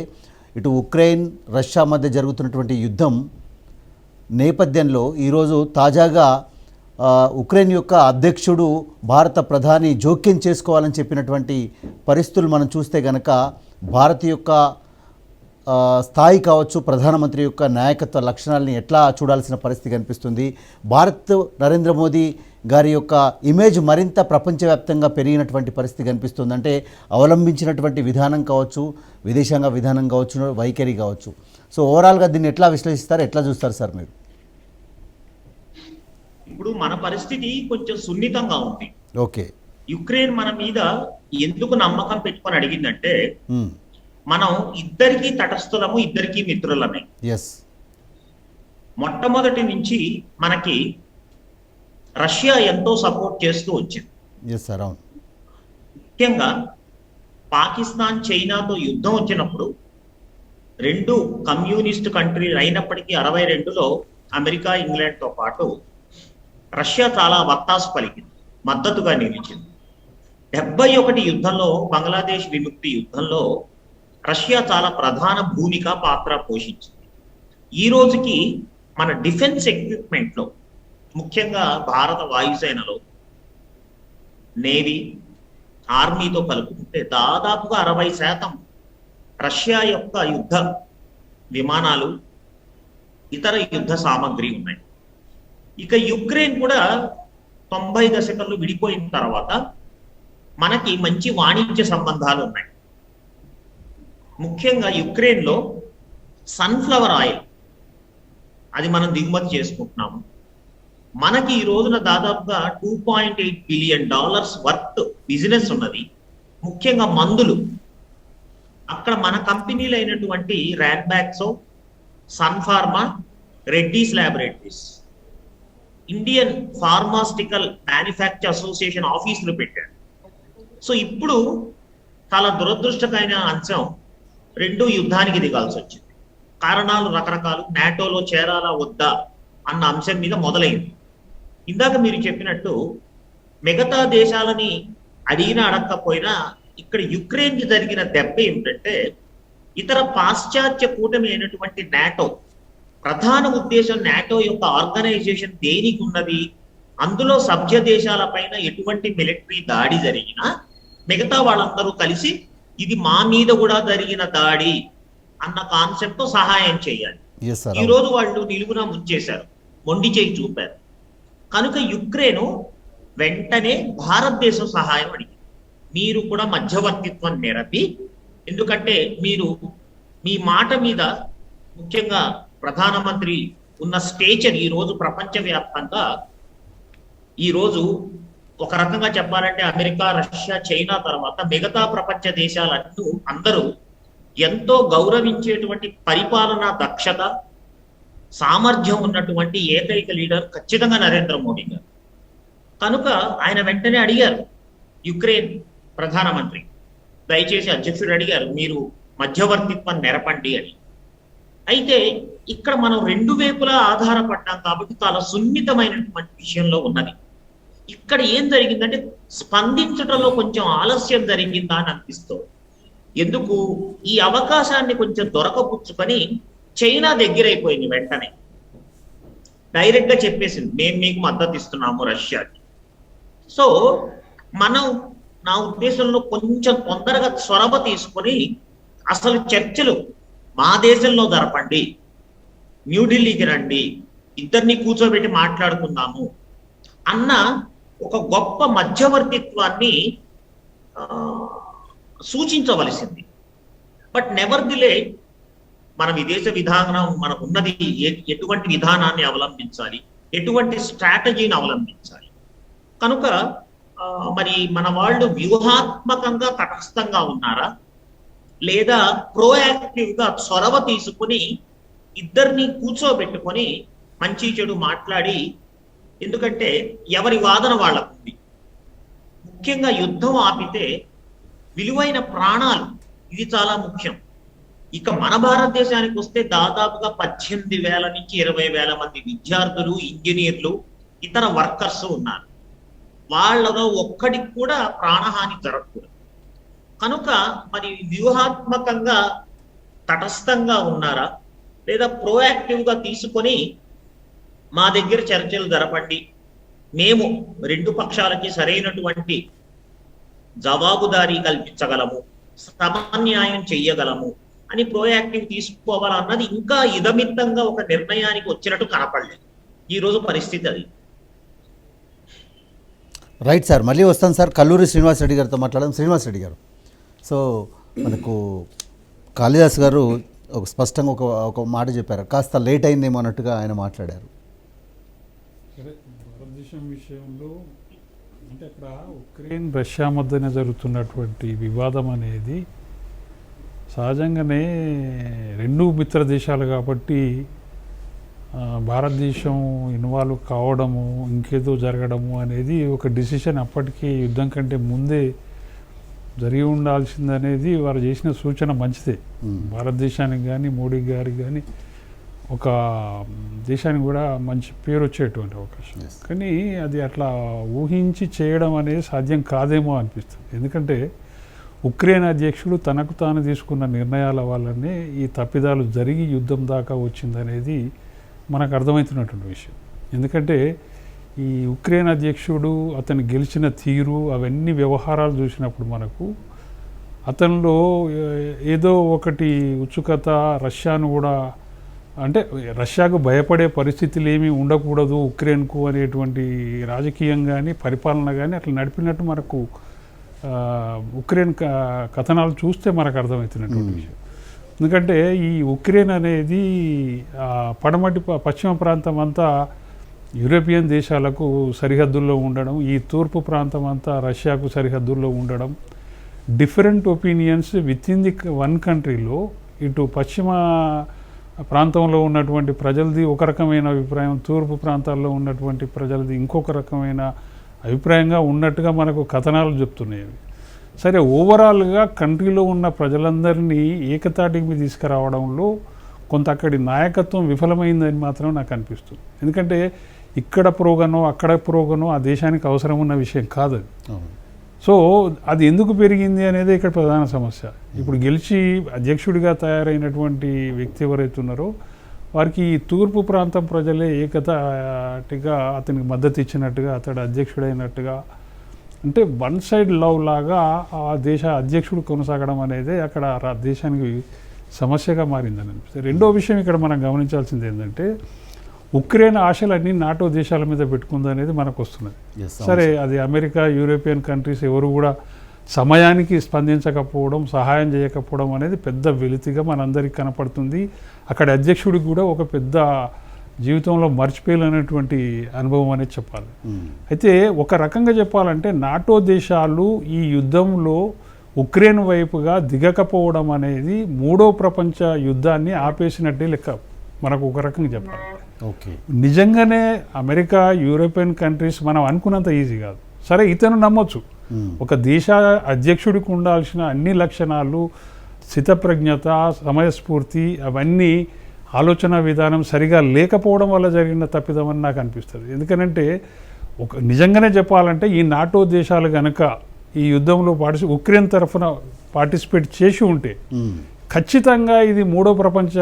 ఇటు ఉక్రెయిన్ రష్యా మధ్య జరుగుతున్నటువంటి యుద్ధం నేపథ్యంలో ఈరోజు తాజాగా ఉక్రెయిన్ యొక్క అధ్యక్షుడు భారత ప్రధాని జోక్యం చేసుకోవాలని చెప్పినటువంటి పరిస్థితులు మనం చూస్తే కనుక భారత్ యొక్క స్థాయి కావచ్చు, ప్రధానమంత్రి యొక్క నాయకత్వ లక్షణాలని ఎట్లా చూడాల్సిన పరిస్థితి కనిపిస్తుంది? భారత్ నరేంద్ర మోదీ గారి యొక్క ఇమేజ్ మరింత ప్రపంచవ్యాప్తంగా పెరిగినటువంటి పరిస్థితి కనిపిస్తుంది. అంటే అవలంబించినటువంటి విధానం కావచ్చు, విదేశాంగ విధానం కావచ్చు, వైఖరి కావచ్చు. సో ఓవరాల్గా దీన్ని ఎట్లా విశ్లేషిస్తారు, ఎట్లా చూస్తారు సార్ మీరు? ఇప్పుడు మన పరిస్థితి కొంచెం సున్నితంగా ఉంది. ఓకే. యుక్రెయిన్ మన మీద ఎందుకు నమ్మకం పెట్టుకొని అడిగిందంటే, మనం ఇద్దరికి తటస్థులము, ఇద్దరికి మిత్రులమే. ఎస్. మొట్టమొదటి నుంచి మనకి రష్యా ఎంతో సపోర్ట్ చేస్తూ వచ్చింది. ఎస్ సార్, అవును. ముఖ్యంగా పాకిస్తాన్ చైనాతో యుద్ధం వచ్చినప్పుడు రెండు కమ్యూనిస్ట్ కంట్రీలు అయినప్పటికీ 62లో అమెరికా ఇంగ్లాండ్తో పాటు రష్యా చాలా వత్తాసు పలికింది, మద్దతుగా నిలిచింది. 71 యుద్ధంలో, బంగ్లాదేశ్ విముక్తి యుద్ధంలో రష్యా చాలా ప్రధాన భూమిక పాత్ర పోషించింది. ఈ రోజుకి మన డిఫెన్స్ ఎక్విప్మెంట్లో, ముఖ్యంగా భారత వాయుసేనలో, నేవీ, ఆర్మీతో కలుపుకుంటే దాదాపుగా 60% రష్యా యొక్క యుద్ధ విమానాలు, ఇతర యుద్ధ సామాగ్రి ఉన్నాయి. ఇక యుక్రెయిన్ కూడా 90 దశకంలో విడిపోయిన తర్వాత మనకి మంచి వాణిజ్య సంబంధాలు ఉన్నాయి. ముఖ్యంగా యుక్రెయిన్లో సన్ఫ్లవర్ ఆయిల్ అది మనం దిగుమతి చేసుకుంటున్నాము. మనకి ఈ రోజున దాదాపుగా $2.8 బిలియన్ వర్త్ బిజినెస్ ఉన్నది. ముఖ్యంగా మందులు, అక్కడ మన కంపెనీలు అయినటువంటి Ranbaxy, Sun Pharma, Reddy's laboratories, Indian pharmaceutical manufacturer association ఆఫీసులు పెట్టారు. సో ఇప్పుడు చాలా దురదృష్టకరమైన అంశం, రెండు యుద్ధానికి దిగాల్సి వచ్చింది. కారణాలు రకరకాలు, నాటోలో చేరాలా వద్దా అన్న అంశం మీద మొదలైంది. ఇందాక మీరు చెప్పినట్టు మిగతా దేశాలని అడిగినా అడగకపోయినా ఇక్కడ యుక్రెయిన్కి జరిగిన దెబ్బ ఏమిటంటే, ఇతర పాశ్చాత్య కూటమి అయినటువంటి నాటో ప్రధాన ఉద్దేశం, నాటో యొక్క ఆర్గనైజేషన్ దేనికి ఉన్నది, అందులో సభ్య దేశాల పైన ఎటువంటి మిలిటరీ దాడి జరిగినా మిగతా వాళ్ళందరూ కలిసి ఇది మా మీద కూడా జరిగిన దాడి అన్న కాన్సెప్ట్ తో సహాయం చేయాలి. ఈ రోజు వాళ్ళు నిలువున ముంచేశారు, మొండి చేయి చూపారు. కనుక యుక్రెయిన్ వెంటనే భారతదేశం సహాయం అడిగింది. మీరు కూడా మధ్యవర్తిత్వం నెరపి, ఎందుకంటే మీరు మీ మాట మీద, ముఖ్యంగా ప్రధానమంత్రి ఉన్న స్టేచర్ ఈ రోజు ప్రపంచవ్యాప్తంగా, ఈ రోజు ఒక రకంగా చెప్పాలంటే అమెరికా, రష్యా, చైనా తర్వాత మిగతా ప్రపంచ దేశాలన్నీ అందరూ ఎంతో గౌరవించేటువంటి పరిపాలనా దక్షత, సామర్థ్యం ఉన్నటువంటి ఏకైక లీడర్ ఖచ్చితంగా నరేంద్ర మోడీ గారు. కనుక ఆయన వెంటనే అడిగారు యుక్రెయిన్ ప్రధానమంత్రి, దయచేసి అధ్యక్షుడు అడిగారు, మీరు మధ్యవర్తిత్వం నెరపండి అని. అయితే ఇక్కడ మనం రెండు వైపులా ఆధారపడ్డాం కాబట్టి చాలా సున్నితమైనటువంటి విషయంలో ఉన్నది. ఇక్కడ ఏం జరిగిందంటే స్పందించడంలో కొంచెం ఆలస్యం జరిగిందా అని అనిపిస్తుంది. ఎందుకు, ఈ అవకాశాన్ని కొంచెం దొరకపుచ్చుకొని చైనా దగ్గరైపోయింది. వెంటనే డైరెక్ట్ గా చెప్పేసింది, మేము మీకు మద్దతు ఇస్తున్నాము రష్యాకి. సో మనం, నా ఉద్దేశంలో కొంచెం తొందరగా చొరవ తీసుకొని అసలు చర్చలు మా దేశంలో జరపండి, న్యూఢిల్లీకి రండి, ఇద్దరిని కూర్చోబెట్టి మాట్లాడుకుందాము అన్న ఒక గొప్ప మధ్యవర్తిత్వాన్ని సూచించవలసింది. బట్ నెవర్ డిలే, మన విదేశ విధానం మనకు ఉన్నది, ఎటువంటి విధానాన్ని అవలంబించాలి, ఎటువంటి స్ట్రాటజీని అవలంబించాలి. కనుక మరి మన వాళ్ళు వ్యూహాత్మకంగా తటస్థంగా ఉన్నారా, లేదా ప్రోయాక్టివ్ గా చొరవ తీసుకుని ఇద్దరిని కూర్చోబెట్టుకొని మంచి చెడు మాట్లాడి, ఎందుకంటే ఎవరి వాదన వాళ్ళకు ఉంది. ముఖ్యంగా యుద్ధం ఆపితే విలువైన ప్రాణాలు, ఇది చాలా ముఖ్యం. ఇక మన భారతదేశానికి వస్తే దాదాపుగా 18,000 నుంచి 20,000 మంది విద్యార్థులు, ఇంజనీర్లు, ఇతర వర్కర్స్ ఉన్నారు. వాళ్ళలో ఒక్కడికి కూడా ప్రాణహాని జరగకూడదు. కనుక మరి వ్యూహాత్మకంగా తటస్థంగా ఉన్నారా, లేదా ప్రోయాక్టివ్ గా తీసుకొని మా దగ్గర చర్చలు జరపండి, మేము రెండు పక్షాలకి సరైనటువంటి జవాబుదారీ కల్పించగలము, సమన్యాయం చెయ్యగలము అని ప్రోయాక్టివ్ తీసుకోవాలన్నది ఇంకా ఇదమిత్తంగా ఒక నిర్ణయానికి వచ్చినట్టు కనపడలేదు. ఈ రోజు పరిస్థితి అది. రైట్ సార్, మళ్ళీ వస్తాను సార్. కల్లూరి శ్రీనివాస్ రెడ్డి గారితో మాట్లాడదాం. శ్రీనివాస్ రెడ్డి గారు, సో మనకు కాళిదాస్ గారు ఒక స్పష్టంగా ఒక మాట చెప్పారు, కాస్త లేట్ అయిందేమో అన్నట్టుగా ఆయన మాట్లాడారు. సరే, భారతదేశం విషయంలో అంటే అక్కడ ఉక్రెయిన్ రష్యా మధ్యన జరుగుతున్నటువంటి వివాదం అనేది సహజంగానే రెండు మిత్ర దేశాలు కాబట్టి భారతదేశం ఇన్వాల్వ్ కావడము ఇంకేదో జరగడము అనేది ఒక డిసిషన్ అప్పటికే యుద్ధం కంటే ముందే జరిగి ఉండాల్సిందనేది వారు చేసిన సూచన మంచిదే. భారతదేశానికి కానీ మోడీ గారికి కానీ ఒక దేశానికి కూడా మంచి పేరు వచ్చేటువంటి అవకాశం. కానీ అది అట్లా ఊహించి చేయడం అనేది సాధ్యం కాదేమో అనిపిస్తుంది. ఎందుకంటే ఉక్రెయిన్ అధ్యక్షుడు తనకు తాను తీసుకున్న నిర్ణయాల వల్లనే ఈ తప్పిదాలు జరిగి యుద్ధం దాకా వచ్చిందనేది మనకు అర్థమవుతున్నటువంటి విషయం. ఎందుకంటే ఈ ఉక్రెయిన్ అధ్యక్షుడు అతను గెలిచిన తీరు అవన్నీ వ్యవహారాలు చూసినప్పుడు మనకు అతనిలో ఏదో ఒకటి ఉత్సుకత, రష్యాను కూడా అంటే రష్యాకు భయపడే పరిస్థితులు ఏమీ ఉండకూడదు ఉక్రెయిన్కు అనేటువంటి రాజకీయం కానీ పరిపాలన కానీ అట్లా నడిపినట్టు మనకు ఉక్రెయిన్ కథనాలు చూస్తే మనకు అర్థమవుతున్నటువంటి విషయం. ఎందుకంటే ఈ ఉక్రెయిన్ అనేది పడమటి పశ్చిమ ప్రాంతం అంతా యూరోపియన్ దేశాలకు సరిహద్దుల్లో ఉండడం, ఈ తూర్పు ప్రాంతం అంతా రష్యాకు సరిహద్దుల్లో ఉండడం, different opinions with in the one కంట్రీలో ఇటు పశ్చిమ ప్రాంతంలో ఉన్నటువంటి ప్రజలది ఒక రకమైన అభిప్రాయం, తూర్పు ప్రాంతాల్లో ఉన్నటువంటి ప్రజలది ఇంకొక రకమైన అభిప్రాయంగా ఉన్నట్టుగా మనకు కథనాలు చెప్తున్నాయి. సరే, ఓవరాల్గా కంట్రీలో ఉన్న ప్రజలందరినీ ఏకతాటికి మీద తీసుకురావడంలో కొంత అక్కడి నాయకత్వం విఫలమైందని మాత్రం నాకు అనిపిస్తుంది. ఎందుకంటే ఇక్కడ పురోగనో అక్కడ పురోగనో ఆ దేశానికి అవసరం ఉన్న విషయం కాదు అది. సో అది ఎందుకు పెరిగింది అనేది ఇక్కడ ప్రధాన సమస్య. ఇప్పుడు గెలిచి అధ్యక్షుడిగా తయారైనటువంటి వ్యక్తి ఎవరైతే ఉన్నారో వారికి ఈ తూర్పు ప్రాంతం ప్రజలే ఏకతాటిగా అతనికి మద్దతు ఇచ్చినట్టుగా, అతడు అధ్యక్షుడైనట్టుగా, అంటే వన్ సైడ్ లవ్ లాగా ఆ దేశ అధ్యక్షుడు కొనసాగడం అనేది అక్కడ దేశానికి సమస్యగా మారిందని అనిపిస్తుంది. రెండో విషయం ఇక్కడ మనం గమనించాల్సింది ఏంటంటే ఉక్రెయిన్ ఆశలన్నీ నాటో దేశాల మీద పెట్టుకుందనేది మనకు వస్తున్నది. సరే, అది అమెరికా, యూరోపియన్ కంట్రీస్ ఎవరు కూడా సమయానికి స్పందించకపోవడం, సహాయం చేయకపోవడం అనేది పెద్ద వెలితిగా మనందరికీ కనపడుతుంది. అక్కడ అధ్యక్షుడికి కూడా ఒక పెద్ద జీవితంలో మర్చిపోలేనటువంటి అనుభవం అనేది చెప్పాలి. అయితే ఒక రకంగా చెప్పాలంటే నాటో దేశాలు ఈ యుద్ధంలో ఉక్రెయిన్ వైపుగా దిగకపోవడం అనేది మూడో ప్రపంచ యుద్ధాన్ని ఆపేసినట్టే లెక్క మనకు ఒక రకంగా చెప్పాలి. ఓకే, నిజంగానే అమెరికా, యూరోపియన్ కంట్రీస్ మనం అనుకున్నంత ఈజీ కాదు. సరే, ఇతను నమ్మొచ్చు, ఒక దేశ అధ్యక్షుడికి ఉండాల్సిన అన్ని లక్షణాలు, స్థితప్రజ్ఞత, సమయస్ఫూర్తి, అవన్నీ ఆలోచన విధానం సరిగా లేకపోవడం వల్ల జరిగిన తప్పిదమని నాకు అనిపిస్తుంది. ఎందుకంటే నిజంగానే చెప్పాలంటే ఈ నాటో దేశాలు కనుక ఈ యుద్ధంలో ఉక్రెయిన్ తరఫున పార్టిసిపేట్ చేసి ఉంటే ఖచ్చితంగా ఇది మూడో ప్రపంచ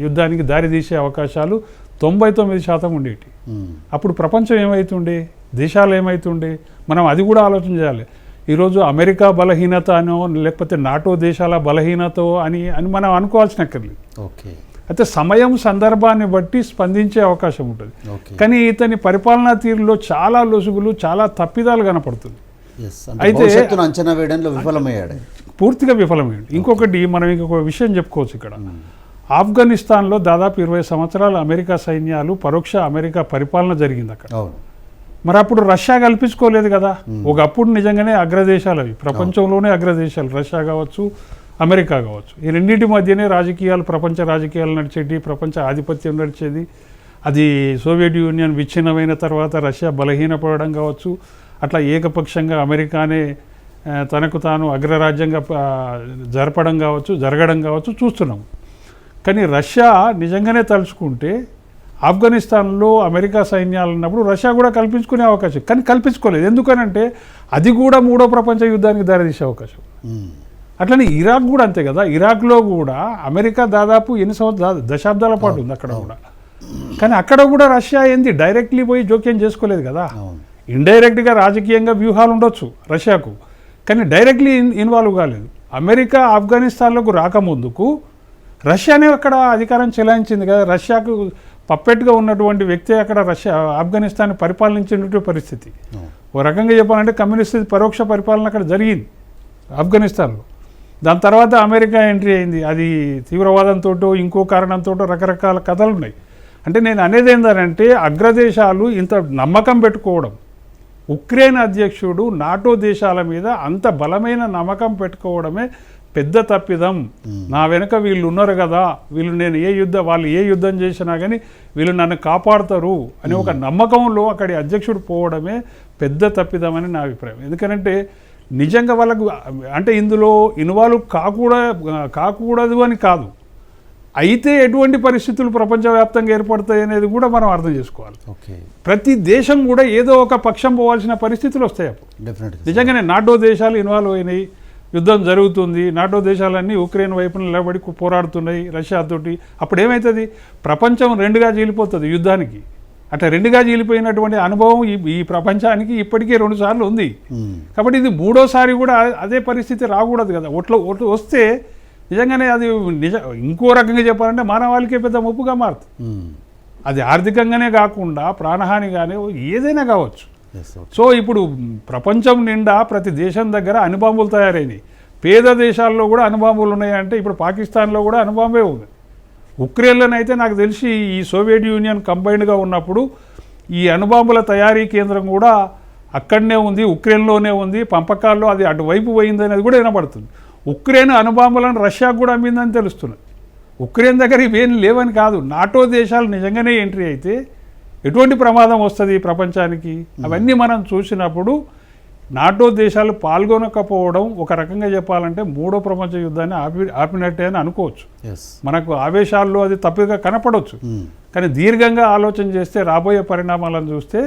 యుద్ధానికి దారితీసే అవకాశాలు 99% ఉండేవి. అప్పుడు ప్రపంచం ఏమవుతుండే, దేశాలు ఏమవుతుండే, మనం అది కూడా ఆలోచన చేయాలి. ఈరోజు అమెరికా బలహీనత అనో లేకపోతే నాటో దేశాల బలహీనత అని మనం అనుకోవాల్సిన అక్కర్లేదు. ఓకే, అయితే సమయం సందర్భాన్ని బట్టి స్పందించే అవకాశం ఉంటుంది. కానీ ఇతని పరిపాలనా తీరులో చాలా లొసుగులు, చాలా తప్పిదాలు కనపడుతుంది. అయితే అంచనా వేయడంలో విఫలమయ్యాడు, పూర్తిగా విఫలమైంది. ఇంకొకటి మనం ఇంకొక విషయం చెప్పుకోవచ్చు ఇక్కడ. ఆఫ్ఘనిస్తాన్లో దాదాపు 20 సంవత్సరాలు అమెరికా సైన్యాలు పరోక్ష అమెరికా పరిపాలన జరిగింది అక్కడ. మరి అప్పుడు రష్యా కల్పించుకోలేదు కదా. ఒకప్పుడు నిజంగానే అగ్రదేశాలు అవి, ప్రపంచంలోనే అగ్రదేశాలు, రష్యా కావచ్చు, అమెరికా కావచ్చు. ఈ రెండింటి మధ్యనే రాజకీయాలు, ప్రపంచ రాజకీయాలు నడిచేది, ప్రపంచ ఆధిపత్యం నడిచేది. అది సోవియట్ యూనియన్ విచ్ఛిన్నమైన తర్వాత రష్యా బలహీనపడడం కావచ్చు, అట్లా ఏకపక్షంగా అమెరికానే తనకు తాను అగ్రరాజ్యంగా జరగడం కావచ్చు చూస్తున్నాము. కానీ రష్యా నిజంగానే తలుచుకుంటే ఆఫ్ఘనిస్తాన్లో అమెరికా సైన్యాలు ఉన్నప్పుడు రష్యా కూడా కల్పించుకునే అవకాశం, కానీ కల్పించుకోలేదు. ఎందుకనంటే అది కూడా మూడో ప్రపంచ యుద్ధానికి దారితీసే అవకాశం. అట్లనే ఇరాక్ కూడా అంతే కదా. ఇరాక్లో కూడా అమెరికా దాదాపు 8 దశాబ్దాల పాటు ఉంది అక్కడ కూడా. కానీ అక్కడ కూడా రష్యా ఏంది డైరెక్ట్లీ పోయి జోక్యం చేసుకోలేదు కదా. ఇండైరెక్ట్గా రాజకీయంగా వ్యూహాలు ఉండొచ్చు రష్యాకు, కానీ డైరెక్ట్లీ ఇన్వాల్వ్ కాలేదు. అమెరికా ఆఫ్ఘనిస్తాన్లోకి రాకముందుకు రష్యానే అక్కడ అధికారం చెలాయించింది కదా. రష్యాకు పప్పెట్గా ఉన్నటువంటి వ్యక్తి అక్కడ ఆఫ్ఘనిస్తాన్ పరిపాలించినటువంటి పరిస్థితి. ఓ రకంగా చెప్పాలంటే కమ్యూనిస్ట్ పరోక్ష పరిపాలన అక్కడ జరిగింది ఆఫ్ఘనిస్తాన్లో. దాని తర్వాత అమెరికా ఎంట్రీ అయింది. అది తీవ్రవాదంతో ఇంకో కారణంతో రకరకాల కథలు ఉన్నాయి. అంటే నేను అనేది ఏంటంటే అగ్రదేశాలు ఇంత నమ్మకం పెట్టుకోవడం, ఉక్రెయిన్ అధ్యక్షుడు నాటో దేశాల మీద అంత బలమైన నమ్మకం పెట్టుకోవడమే పెద్ద తప్పిదం. నా వెనుక వీళ్ళు ఉన్నారు కదా, వాళ్ళు ఏ యుద్ధం చేసినా కానీ వీళ్ళు నన్ను కాపాడుతారు అని ఒక నమ్మకంలో అక్కడి అధ్యక్షుడు పోవడమే పెద్ద తప్పిదం అని నా అభిప్రాయం. ఎందుకంటే నిజంగా వాళ్ళకు అంటే ఇందులో ఇన్వాల్వ్ కాకూడదు అని కాదు, అయితే ఎటువంటి పరిస్థితులు ప్రపంచవ్యాప్తంగా ఏర్పడతాయి అనేది కూడా మనం అర్థం చేసుకోవాలి. ఓకే, ప్రతి దేశం కూడా ఏదో ఒక పక్షం పోవాల్సిన పరిస్థితులు వస్తాయి. అప్పుడు డెఫినెట్గా నిజంగానే నాటో దేశాలు ఇన్వాల్వ్ అయినాయి, యుద్ధం జరుగుతుంది, నాటో దేశాలన్నీ ఉక్రెయిన్ వైపున నిలబడి పోరాడుతున్నాయి రష్యాతోటి. అప్పుడు ఏమవుతుంది, ప్రపంచం రెండుగా చీలిపోతుంది యుద్ధానికి. అట్లా రెండుగా చీలిపోయినటువంటి అనుభవం ఈ ప్రపంచానికి ఇప్పటికే 2 సార్లు ఉంది. కాబట్టి ఇది 3వసారి కూడా అదే పరిస్థితి రాకూడదు కదా. ఓట్లు వస్తే నిజంగానే అది ఇంకో రకంగా చెప్పాలంటే మానవాళికే పెద్ద ముప్పుగా మారుతుంది. అది ఆర్థికంగానే కాకుండా ప్రాణహాని కానీ ఏదైనా కావచ్చు. సో ఇప్పుడు ప్రపంచం నిండా ప్రతి దేశం దగ్గర అణుబాంబులు తయారైనాయి. పేద దేశాల్లో కూడా అణుబాంబులు ఉన్నాయంటే ఇప్పుడు పాకిస్తాన్లో కూడా అణుబాంబే ఉంది. ఉక్రెయిన్లోనైతే నాకు తెలిసి ఈ సోవియట్ యూనియన్ కంబైన్డ్గా ఉన్నప్పుడు ఈ అణుబాంబుల తయారీ కేంద్రం కూడా అక్కడనే ఉంది, ఉక్రెయిన్లోనే ఉంది. పంపకాల్లో అది అటువైపు పోయింది అనేది కూడా వినబడుతుంది. ఉక్రెయిన్ అణుబాంబులను రష్యాకు కూడా అమ్మిందని తెలుస్తున్నది. ఉక్రెయిన్ దగ్గర ఇవేం లేవని కాదు, నాటో దేశాలు నిజంగానే ఎంట్రీ అయితే ఎటువంటి ప్రమాదం వస్తుంది ప్రపంచానికి అవన్నీ మనం చూసినప్పుడు నాటో దేశాలు పాల్గొనకపోవడం ఒక రకంగా చెప్పాలంటే 3వ ప్రపంచ యుద్ధాన్ని ఆపినట్టే అని అనుకోవచ్చు. మనకు ఆవేశాల్లో అది తప్పుగా కనపడవచ్చు, కానీ దీర్ఘంగా ఆలోచన చేస్తే రాబోయే పరిణామాలను చూస్తే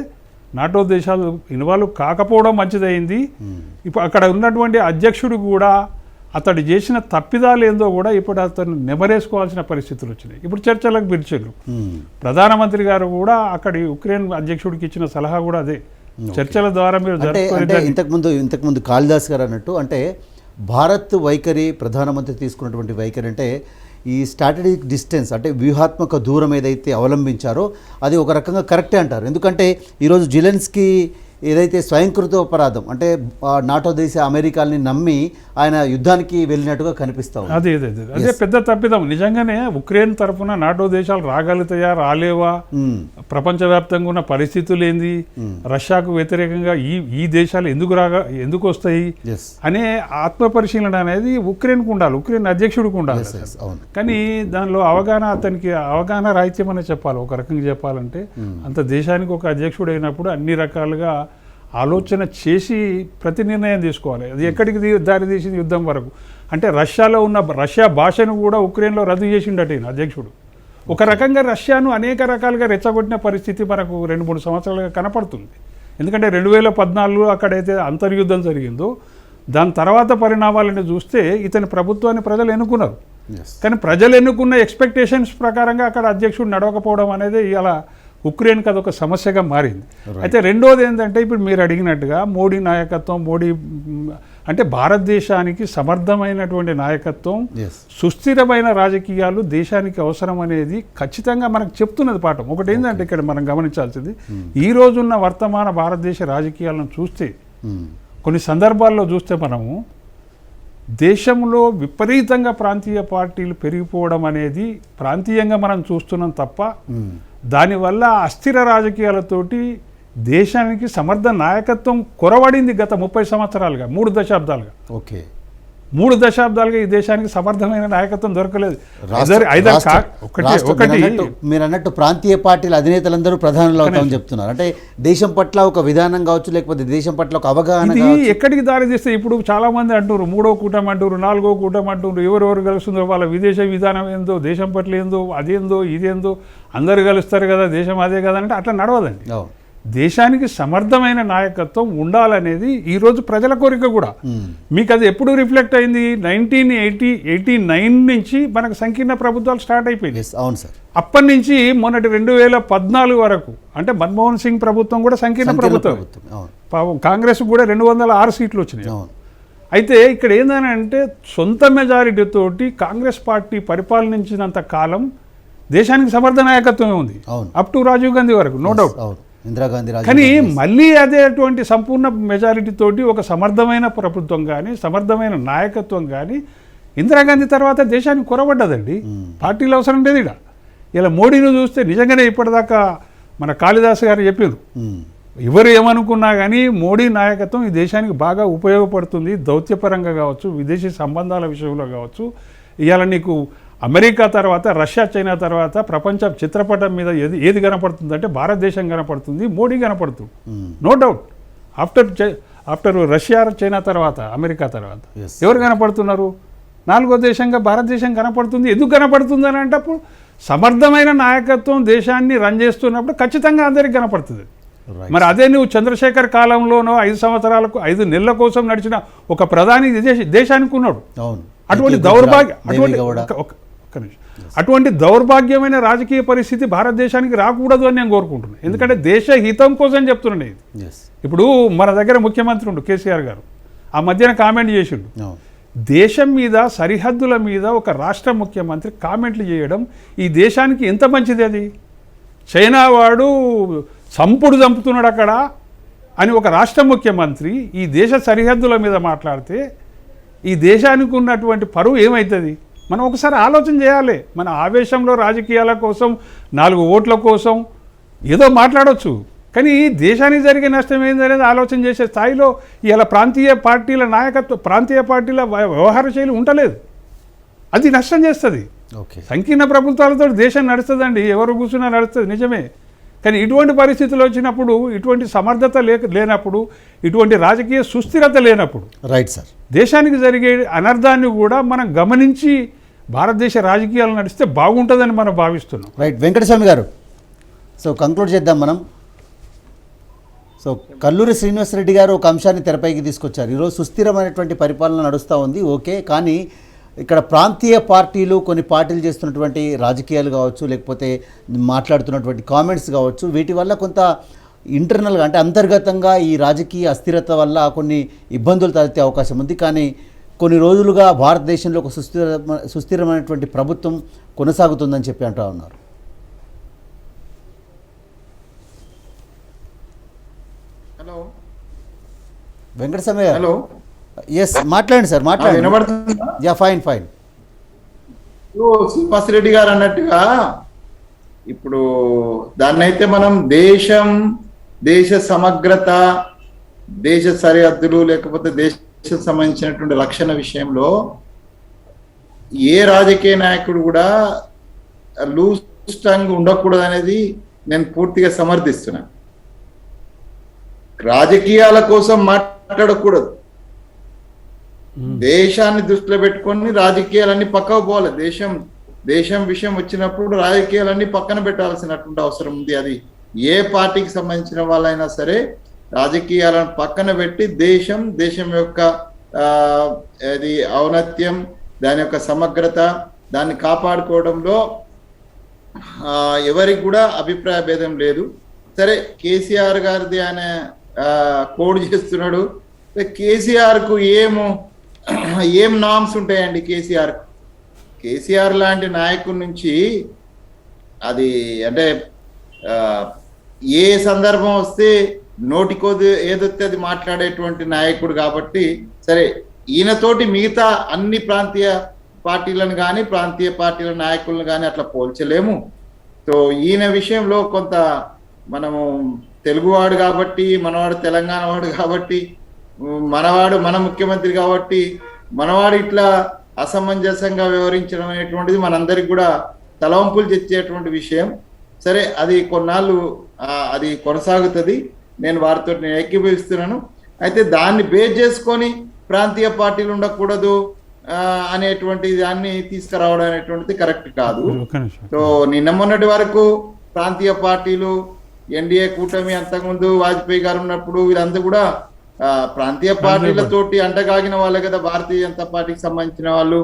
నాటో దేశాలు ఇన్వాల్వ్ కాకపోవడం మంచిదైంది. ఇప్పుడు అక్కడ ఉన్నటువంటి అధ్యక్షుడు కూడా అతడు చేసిన తప్పిదాలు ఏందో కూడా ఇప్పుడు అతను నెమరేసుకోవాల్సిన పరిస్థితులు వచ్చినాయి. ఇప్పుడు చర్చలకు పిలిచారు. ప్రధానమంత్రి గారు కూడా అక్కడి ఉక్రెయిన్ అధ్యక్షుడికి ఇచ్చిన సలహా కూడా అదే, చర్చల ద్వారా మీరు ఇంతకుముందు కాళిదాస్ గారు అన్నట్టు అంటే భారత్ వైఖరి, ప్రధానమంత్రి తీసుకున్నటువంటి వైఖరి అంటే ఈ స్ట్రాటజిక్ డిస్టెన్స్ అంటే వ్యూహాత్మక దూరం ఏదైతే అవలంబించారో అది ఒక రకంగా కరెక్టే అంటారు. ఎందుకంటే ఈరోజు జెలెన్స్కీ ఏదైతే స్వయంకృత అపరాధం అంటే నాటో దేశ అమెరికాని నమ్మి ఆయన యుద్ధానికి వెళ్ళినట్టుగా కనిపిస్తా ఉంది. అదే పెద్ద తప్పిదం. నిజంగానే ఉక్రెయిన్ తరఫున నాటో దేశాలు రాగలుగుతాయా రాలేవా, ప్రపంచవ్యాప్తంగా ఉన్న పరిస్థితులు ఏంది, రష్యాకు వ్యతిరేకంగా ఈ దేశాలు ఎందుకు వస్తాయి అనే ఆత్మ పరిశీలన అనేది ఉక్రెయిన్కు ఉండాలి, ఉక్రెయిన్ అధ్యక్షుడికి ఉండాలి. కానీ దానిలో అతనికి అవగాహన రాహిత్యం అనే చెప్పాలి. ఒక రకంగా చెప్పాలంటే అంత దేశానికి ఒక అధ్యక్షుడు అయినప్పుడు అన్ని రకాలుగా ఆలోచన చేసి ప్రతి నిర్ణయం తీసుకోవాలి. అది ఎక్కడికి దారి తీసింది యుద్ధం వరకు అంటే రష్యాలో ఉన్న రష్యా భాషను కూడా ఉక్రెయిన్లో రద్దు చేసిండట అధ్యక్షుడు. ఒక రకంగా రష్యాను అనేక రకాలుగా రెచ్చగొట్టిన పరిస్థితి మనకు 2-3 సంవత్సరాలుగా కనపడుతుంది. ఎందుకంటే 2014 అక్కడైతే అంతర్యుద్ధం జరిగిందో దాని తర్వాత పరిణామాలను చూస్తే ఇతని ప్రభుత్వాన్ని ప్రజలు ఎన్నుకున్నారు. కానీ ప్రజలు ఎన్నుకున్న ఎక్స్పెక్టేషన్స్ ప్రకారంగా అక్కడ అధ్యక్షుడు నడవకపోవడం అనేది ఇలా ఉక్రెయిన్కి అదొక సమస్యగా మారింది. అయితే రెండోది ఏంటంటే ఇప్పుడు మీరు అడిగినట్టుగా మోడీ నాయకత్వం, అంటే భారతదేశానికి సమర్థమైనటువంటి నాయకత్వం, సుస్థిరమైన రాజకీయాలు దేశానికి అవసరం అనేది ఖచ్చితంగా మనకు చెప్తున్నది పాఠం. ఒకటి ఏంటంటే ఇక్కడ మనం గమనించాల్సింది ఈ రోజున్న వర్తమాన భారతదేశ రాజకీయాలను చూస్తే కొన్ని సందర్భాల్లో చూస్తే మనము దేశంలో విపరీతంగా ప్రాంతీయ పార్టీలు పెరిగిపోవడం అనేది ప్రాంతీయంగా మనం చూస్తున్నాం తప్ప దానివల్ల అస్థిర రాజకీయాలతోటి దేశానికి సమర్థ నాయకత్వం కొరవడింది గత 30 సంవత్సరాలుగా, 3 దశాబ్దాలుగా. ఓకే, 3 దశాబ్దాలుగా ఈ దేశానికి సమర్థమైన నాయకత్వం దొరకలేదు. మీరు అన్నట్టు ప్రాంతీయ పార్టీల అధినేతలందరూ ప్రధానులు అవుతామని చెప్తున్నారు. అంటే దేశం పట్ల ఒక విధానం కావచ్చు, లేకపోతే దేశం పట్ల ఒక అవగాహన ఎక్కడికి దారి తీస్తే ఇప్పుడు చాలా మంది అంటున్నారు 3వ కూటమి అంటున్నారు, 4వ కూటమి అంటున్నారు. ఎవరెవరు కలుస్తుందో వాళ్ళ విదేశ విధానం ఏందో, దేశం పట్ల ఏందో, అదేందో ఇదేందో, అందరు కలుస్తారు కదా దేశం అదే కదా అంటే అట్లా నడవదండి. దేశానికి సమర్థమైన నాయకత్వం ఉండాలనేది ఈరోజు ప్రజల కోరిక కూడా. మీకు అది ఎప్పుడు రిఫ్లెక్ట్ అయింది? 1989 నుంచి మనకు సంకీర్ణ ప్రభుత్వాలు స్టార్ట్ అయిపోయింది. అవును సార్. అప్పటి నుంచి మొన్నటి 2014 వరకు అంటే మన్మోహన్ సింగ్ ప్రభుత్వం కూడా సంకీర్ణ ప్రభుత్వం. కాంగ్రెస్ కూడా 206 సీట్లు వచ్చినాయి. అయితే ఇక్కడ ఏందని అంటే సొంత మెజారిటీతోటి కాంగ్రెస్ పార్టీ పరిపాలనించినంత కాలం దేశానికి సమర్థ నాయకత్వమే ఉంది, అప్ టు రాజీవ్ గాంధీ వరకు, నో డౌట్. ఇందిరాగాంధీ కానీ రాజీవ్ గాంధీ. మళ్ళీ అదేటువంటి సంపూర్ణ మెజారిటీ తోటి ఒక సమర్థమైన ప్రభుత్వం కానీ సమర్థమైన నాయకత్వం కానీ ఇందిరాగాంధీ తర్వాత దేశానికి కొరబడ్డదండి. పార్టీలు అవసరం లేదు ఇక. ఇలా మోడీని చూస్తే నిజంగానే ఇప్పటిదాకా మన కాళిదాస్ గారు చెప్పారు, మ్మ్. ఎవరు ఏమనుకున్నా కానీ మోడీ నాయకత్వం ఈ దేశానికి బాగా ఉపయోగపడుతుంది. దౌత్యపరంగా కావచ్చు, విదేశీ సంబంధాల విషయంలో కావచ్చు. ఇవాళ నీకు అమెరికా తర్వాత రష్యా, చైనా తర్వాత ప్రపంచ చిత్రపటం మీద ఏది కనపడుతుందంటే భారతదేశం కనపడుతుంది, మోడీ కనపడుతుంది. No doubt. After Russia, China తర్వాత అమెరికా తర్వాత Yes. ఎవరు కనపడుతున్నారు? నాలుగో దేశంగా భారతదేశం కనపడుతుంది. ఎందుకు కనపడుతుంది అని అంటే అప్పుడు సమర్థమైన నాయకత్వం దేశాన్ని రన్ చేస్తున్నప్పుడు ఖచ్చితంగా అందరికి కనపడుతుంది. Right. మరి అదే నువ్వు చంద్రశేఖర్ కాలంలోనో 5 సంవత్సరాలకు 5 నెలల కోసం నడిచిన ఒక ప్రధాని దేశానికి ఉన్నాడు. అవును. అటువంటి ఇంకే దౌర్భాగ్య గుజరాత్, దేవేగౌడ. ఒక్క నిమిషం. అటువంటి దౌర్భాగ్యమైన రాజకీయ పరిస్థితి భారతదేశానికి రాకూడదు అని నేను కోరుకుంటున్నాను. ఎందుకంటే దేశ హితం కోసం చెప్తున్నాను ఇది. Yes. ఇప్పుడు మన దగ్గర ముఖ్యమంత్రి ఉండు కేసీఆర్ గారు ఆ మధ్యన కామెంట్ చేసిండు. అవును. దేశం మీద, సరిహద్దుల మీద ఒక రాష్ట్ర ముఖ్యమంత్రి కామెంట్లు చేయడం ఈ దేశానికి ఎంత మంచిది. అది చైనా వాడు చంపుతున్నాడు అక్కడ అని ఒక రాష్ట్ర ముఖ్యమంత్రి ఈ దేశ సరిహద్దుల మీద మాట్లాడితే ఈ దేశానికి ఉన్నటువంటి పరువు ఏమవుతుంది? మనం ఒకసారి ఆలోచన చేయాలి. మన ఆవేశంలో రాజకీయాల కోసం 4 ఓట్ల కోసం ఏదో మాట్లాడవచ్చు, కానీ దేశానికి జరిగే నష్టం ఏందనేది ఆలోచన చేసే స్థాయిలో ఇలా ప్రాంతీయ పార్టీల నాయకత్వం, ప్రాంతీయ పార్టీల వ్యవహార శైలి ఉండలేదు. అది నష్టం చేస్తుంది. ఓకే. సంకీర్ణ ప్రభుత్వాలతో దేశం నడుస్తుందండి, ఎవరు కూర్చున్నా నడుస్తుంది, నిజమే. కానీ ఇటువంటి పరిస్థితులు వచ్చినప్పుడు, ఇటువంటి సమర్థత లేనప్పుడు, ఇటువంటి రాజకీయ సుస్థిరత లేనప్పుడు రైట్ సార్. దేశానికి జరిగే అనర్థాన్ని కూడా మనం గమనించి భారతదేశ రాజకీయాలు నడిస్తే బాగుంటుందని మనం భావిస్తున్నాం. రైట్. వెంకటస్వామి గారు, సో కంక్లూడ్ చేద్దాం మనం. సో కల్లూరి శ్రీనివాసరెడ్డి గారు ఒక అంశాన్ని తెరపైకి తీసుకొచ్చారు. ఈరోజు సుస్థిరమైనటువంటి పరిపాలన నడుస్తూ ఉంది, ఓకే. కానీ ఇక్కడ ప్రాంతీయ పార్టీలు, కొన్ని పార్టీలు చేస్తున్నటువంటి రాజకీయాలు కావచ్చు, లేకపోతే మాట్లాడుతున్నటువంటి కామెంట్స్ కావచ్చు, వీటి వల్ల కొంత ఇంటర్నల్గా అంటే అంతర్గతంగా ఈ రాజకీయ అస్థిరత వల్ల కొన్ని ఇబ్బందులు తలెత్తే అవకాశం ఉంది. కానీ కొన్ని రోజులుగా భారతదేశంలో ఒక సుస్థిరమైనటువంటి ప్రభుత్వం కొనసాగుతుందని చెప్పి అంటూ ఉన్నారు. హలో వెంకటస్వామి గారు. హలో, ఎస్, మాట్లాడండి సార్, మాట్లాడండి. వినబడుతుందా? Yeah, fine fine. శ్రీనివాసరెడ్డి గారు అన్నట్టుగా ఇప్పుడు దాన్నైతే మనం దేశ సమగ్రత, దేశ సరిహద్దులు, లేకపోతే దేశం సంబంధించినటువంటి రక్షణ విషయంలో ఏ రాజకీయ నాయకుడు కూడా లూజ్ టంగ్ ఉండకూడదు అనేది నేను పూర్తిగా సమర్థిస్తున్నా. రాజకీయాల కోసం మాట్లాడకూడదు. దేశాన్ని దృష్టిలో పెట్టుకొని రాజకీయాలన్నీ పక్కకు పోవాలి. దేశం విషయం వచ్చినప్పుడు రాజకీయాలన్నీ పక్కన పెట్టాల్సినటువంటి అవసరం ఉంది. అది ఏ పార్టీకి సంబంధించిన వాళ్ళైనా సరే రాజకీయాలను పక్కన పెట్టి దేశం యొక్క అది ఔన్నత్యం, దాని యొక్క సమగ్రత, దాన్ని కాపాడుకోవడంలో ఎవరికి కూడా అభిప్రాయ భేదం లేదు. సరే, కేసీఆర్ గారిది ఆయన కోడ్ చేస్తున్నాడు. కేసీఆర్ కు ఏం నామ్స్ ఉంటాయండి? కేసీఆర్ లాంటి నాయకుడి నుంచి అది అంటే ఏ సందర్భం వస్తే నోటికోది ఏదొస్తే అది మాట్లాడేటువంటి నాయకుడు కాబట్టి, సరే ఈయనతోటి మిగతా అన్ని ప్రాంతీయ పార్టీలను కానీ ప్రాంతీయ పార్టీల నాయకులను కానీ అట్లా పోల్చలేము. సో ఈయన విషయంలో కొంత మనము తెలుగువాడు కాబట్టి, మనవాడు తెలంగాణ వాడు కాబట్టి, మనవాడు మన ముఖ్యమంత్రి కాబట్టి మనవాడు ఇట్లా అసమంజసంగా వ్యవహరించడం అనేటువంటిది మనందరికి కూడా తలవంపులు తెచ్చేటువంటి విషయం. సరే, అది కొన్నాళ్ళు అది కొనసాగుతుంది. నేను వారితో ఏకీభవిస్తున్నాను. అయితే దాన్ని బేస్ చేసుకొని ప్రాంతీయ పార్టీలు ఉండకూడదు అనేటువంటి దాన్ని తీసుకురావడం అనేటువంటిది కరెక్ట్ కాదు. సో నిన్న మొన్నటి వరకు ప్రాంతీయ పార్టీలు, ఎన్డీఏ కూటమి, అంతకుముందు వాజ్పేయి గారు ఉన్నప్పుడు వీళ్ళందరూ కూడా ప్రాంతీయ పార్టీలతోటి అంటగాగిన వాళ్ళే కదా భారతీయ జనతా పార్టీకి సంబంధించిన వాళ్ళు.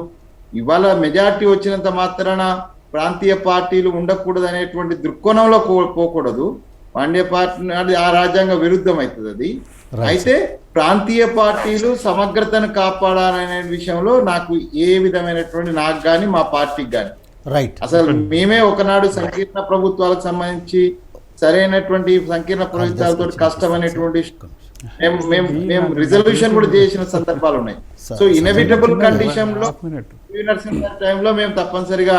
ఇవాళ మెజార్టీ వచ్చినంత మాత్రాన ప్రాంతీయ పార్టీలు ఉండకూడదు అనేటువంటి దృక్కోణంలో పోకూడదు. పాండ్య పార్టీ ఆ రాజ్యాంగ విరుద్ధం అవుతుంది అది. అయితే ప్రాంతీయ పార్టీలు సమగ్రతను కాపాడాలనే విషయంలో నాకు ఏ విధమైనటువంటి, నాకు కానీ మా పార్టీకి కానీ రైట్, అసలు మేమే ఒకనాడు సంకీర్ణ ప్రభుత్వాలకు సంబంధించి సరైనటువంటి సంకీర్ణ పురోహితాలతో కష్టం అనేటువంటి మేము రిజల్యూషన్ కూడా చేసిన సందర్భాలు ఉన్నాయి. సో ఇన్ఎవిటబుల్ కండిషన్ లో టైంలో మేము తప్పనిసరిగా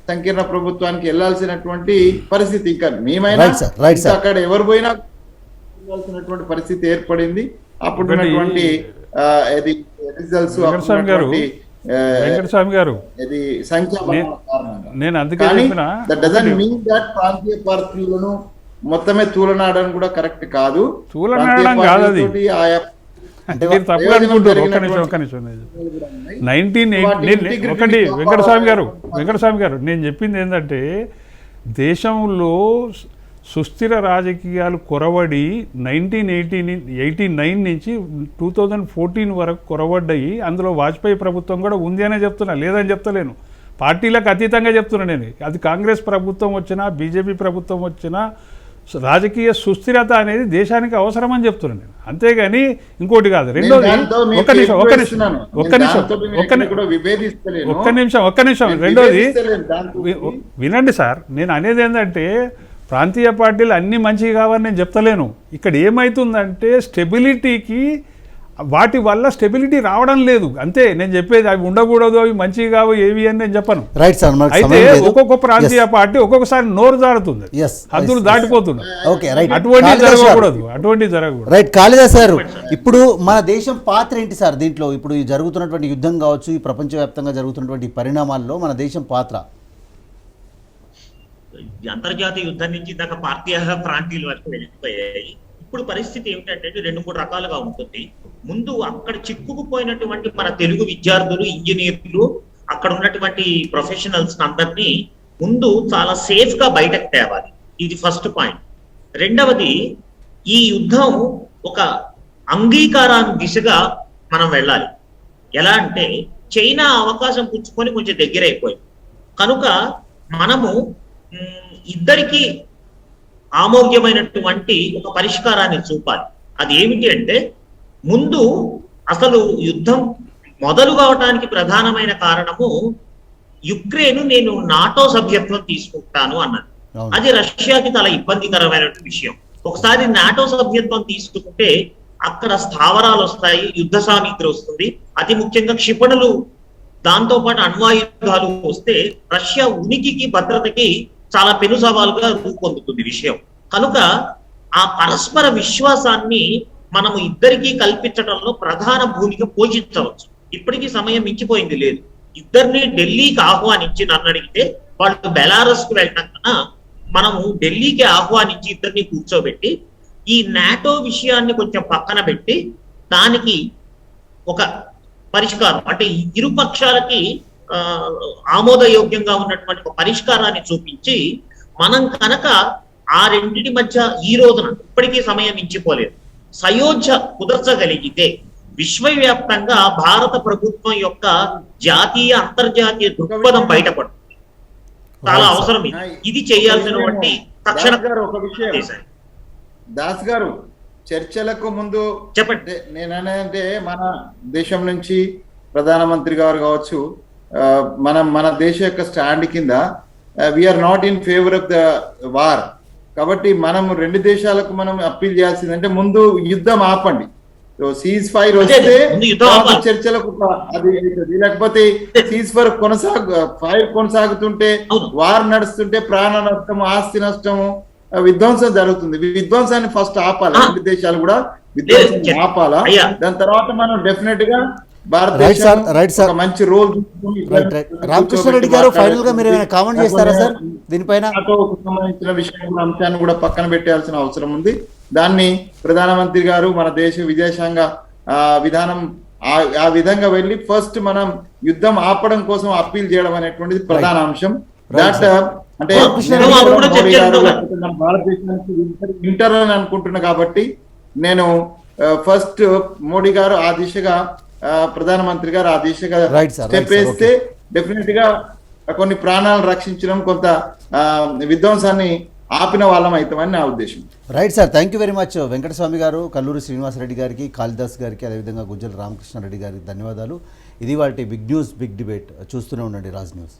సంకీర్ణ ప్రభుత్వానికి వెళ్లాల్సినటువంటి పరిస్థితి, ఇంకా మేమైనా అక్కడ ఎవరు పోయినా వెళ్ళాల్సినటువంటి పరిస్థితి ఏర్పడింది. అప్పుడు ఉన్నటువంటి రిజల్ట్స్ వెంకటస్వామి గారు ఇది సంఖ్య నేను అందుకే చెప్పిన దట్ డజంట్ మీన్ దట్ ప్రాంతీయ పార్టీలను మొత్తమే తూలనాడడం కూడా కరెక్ట్ కాదు. తూలనాడడం కాదు, అది మీరు తప్పుగా అనుకుంటారు. ఒక్క నిమిషం 1980 ఒకటి వెంకటస్వామి గారు నేను చెప్పింది ఏంటంటే, దేశంలో సుస్థిర రాజకీయాలు కొరవడి 1989 నుంచి 2014 వరకు కొరవడ్డాయి. అందులో వాజ్పేయి ప్రభుత్వం కూడా ఉంది అనే చెప్తున్నా, లేదని చెప్తలేను. పార్టీలకు అతీతంగా చెప్తున్నా నేను. అది కాంగ్రెస్ ప్రభుత్వం వచ్చినా బీజేపీ ప్రభుత్వం వచ్చినా రాజకీయ సుస్థిరత అనేది దేశానికి అవసరం అని చెప్తున్నాను నేను, అంతేగాని ఇంకోటి కాదు. రెండోది ఒక్క నిమిషం రెండోది వినండి సార్, నేను అనేది ఏంటంటే ప్రాంతీయ పార్టీలు అన్నీ మంచివి కావని నేను చెప్తలేను. ఇక్కడ ఏమవుతుందంటే స్టెబిలిటీకి వాటి వల్ల స్టెబిలిటీ రావడం లేదు, అంతే నేను చెప్పేది. అవి ఉండకూడదు, అవి మంచివి కావు ఏవి అని నేను చెప్పను. అయితే ఒక్కొక్క ప్రాంతీయ పార్టీ ఒక్కొక్కసారి నోరు జారుతుంది, హద్దులు దాటిపోతుంది. అటువంటివి జరగకూడదు. రైట్, కాళిదాస్ గారు, ఇప్పుడు మన దేశం పాత్ర ఏంటి సార్ దీంట్లో? ఇప్పుడు ఈ జరుగుతున్నటువంటి యుద్ధం కావచ్చు, ఈ ప్రపంచవ్యాప్తంగా జరుగుతున్నటువంటి పరిణామాల్లో మన దేశం పాత్ర? అంతర్జాతీయ యుద్ధం నుంచి దాకా ప్రాంతీయుల వరకు వెళ్ళిపోయాయి. ఇప్పుడు పరిస్థితి ఏమిటంటే 2-3 రకాలుగా ఉంటుంది. ముందు అక్కడ చిక్కుకుపోయినటువంటి మన తెలుగు విద్యార్థులు, ఇంజనీర్లు, అక్కడ ఉన్నటువంటి ప్రొఫెషనల్స్ అందరినీ ముందు చాలా సేఫ్ గా బయటకు తేవాలి. ఇది ఫస్ట్ పాయింట్. రెండవది, ఈ యుద్ధం ఒక అంగీకారాన్ని దిశగా మనం వెళ్ళాలి. ఎలా అంటే చైనా అవకాశం పుచ్చుకొని కొంచెం దగ్గర అయిపోయింది కనుక మనము ఇద్దరికి ఆమోగ్యమైనటువంటి ఒక పరిష్కారాన్ని చూపాలి. అది ఏమిటి అంటే, ముందు అసలు యుద్ధం మొదలు కావటానికి ప్రధానమైన కారణము యుక్రెయిన్ నేను నాటో సభ్యత్వం తీసుకుంటాను అన్నది. అది రష్యాకి చాలా ఇబ్బందికరమైన విషయం. ఒకసారి నాటో సభ్యత్వం తీసుకుంటే అక్కడ స్థావరాలు వస్తాయి, యుద్ధ సామగ్రి వస్తుంది, అతి ముఖ్యంగా క్షిపణులు, దాంతో పాటు అణ్వాయుధాలు వస్తే రష్యా ఉనికికి భద్రతకి చాలా పెను సవాలుగా రూపొందుతుంది విషయం. కనుక ఆ పరస్పర విశ్వాసాన్ని మనము ఇద్దరికీ కల్పించడంలో ప్రధాన భూమిక పోషించవచ్చు. ఇప్పటికీ సమయం మించిపోయింది లేదు. ఇద్దరిని ఢిల్లీకి ఆహ్వానించి నన్ను అడిగితే వాళ్ళు బెలారస్ కు వెళ్ళటం కన్నా మనము ఢిల్లీకి ఆహ్వానించి ఇద్దరిని కూర్చోబెట్టి ఈ నాటో విషయాన్ని కొంచెం పక్కన పెట్టి దానికి ఒక పరిష్కారం, అంటే ఇరు పక్షాలకి ఆమోదయోగ్యంగా ఉన్నటువంటి ఒక పరిష్కారాన్ని చూపించి మనం కనుక ఆ రెండింటి మధ్య ఈ రోజున ఇప్పటికీ సమయం మించిపోలేదు సయోధ్య కుదర్చగలిగితే విశ్వవ్యాప్తంగా భారత ప్రభుత్వం యొక్క జాతీయ అంతర్జాతీయ దృక్పథం బయటపడుతుంది. చాలా అవసరం ఇది చేయాల్సినటువంటి తక్షణ. దాస్ గారు, చర్చలకు ముందు చెప్పండి. నేనంటే మన దేశం నుంచి ప్రధానమంత్రి గారు కావచ్చు, మన దేశ యొక్క స్టాండ్ కింద we are not in favour of the war. కాబట్టి మనం రెండు దేశాలకు మనం అప్పీల్ చేయాల్సిందంటే ముందు యుద్ధం ఆపండి. సీజ్ ఫైర్ వస్తే చర్చలకు అది అవుతుంది, లేకపోతే సీజ్ ఫైర్ కొనసాగుతుంటే వార్ నడుస్తుంటే ప్రాణ నష్టము, ఆస్తి నష్టము, విధ్వంసం జరుగుతుంది. విధ్వంసాన్ని ఫస్ట్ ఆపాలి, రెండు దేశాలు కూడా విధ్వంసాన్ని ఆపాలా. దాని తర్వాత మనం డెఫినెట్ గా భారతదేశం మంచి రోల్. రామకృష్ణారెడ్డి గారు, ఫైనల్ గా మీరు కామెంట్ చేస్తారా సార్ దీనిపైన? సంబంధించిన విషయం అంశాన్ని కూడా పక్కన పెట్టాల్సిన అవసరం ఉంది. దాన్ని ప్రధానమంత్రి గారు మన దేశ విదేశాంగ విధానం ఆ విధంగా వెళ్ళి ఫస్ట్ మనం యుద్ధం ఆపడం కోసం అప్పీల్ చేయడం అనేటువంటిది ప్రధాన అంశం. దాట్ అంటే భారతదేశానికి వింటర్ అని అనుకుంటున్నా. కాబట్టి నేను ఫస్ట్ మోడీ గారు ఆ దిశగా, ప్రధానమంత్రి గారు ఆ దిశగా స్టెప్ వేస్తే డెఫినెట్ గా కొన్ని ప్రాణాలను రక్షించడం, కొంత విధ్వంసాన్ని ఆపిన వాళ్ళం అవుతామని నా ఉద్దేశం. Right sir, thank you very much. Venkataswamy గారు, కల్లూరి శ్రీనివాసరెడ్డి గారికి, కాళిదాస్ గారికి, అదేవిధంగా గుజ్జల రామకృష్ణారెడ్డి గారికి ధన్యవాదాలు. ఇది వాటి బిగ్ న్యూస్ బిగ్ డిబేట్. చూస్తూనే ఉండండి రాజ్ న్యూస్.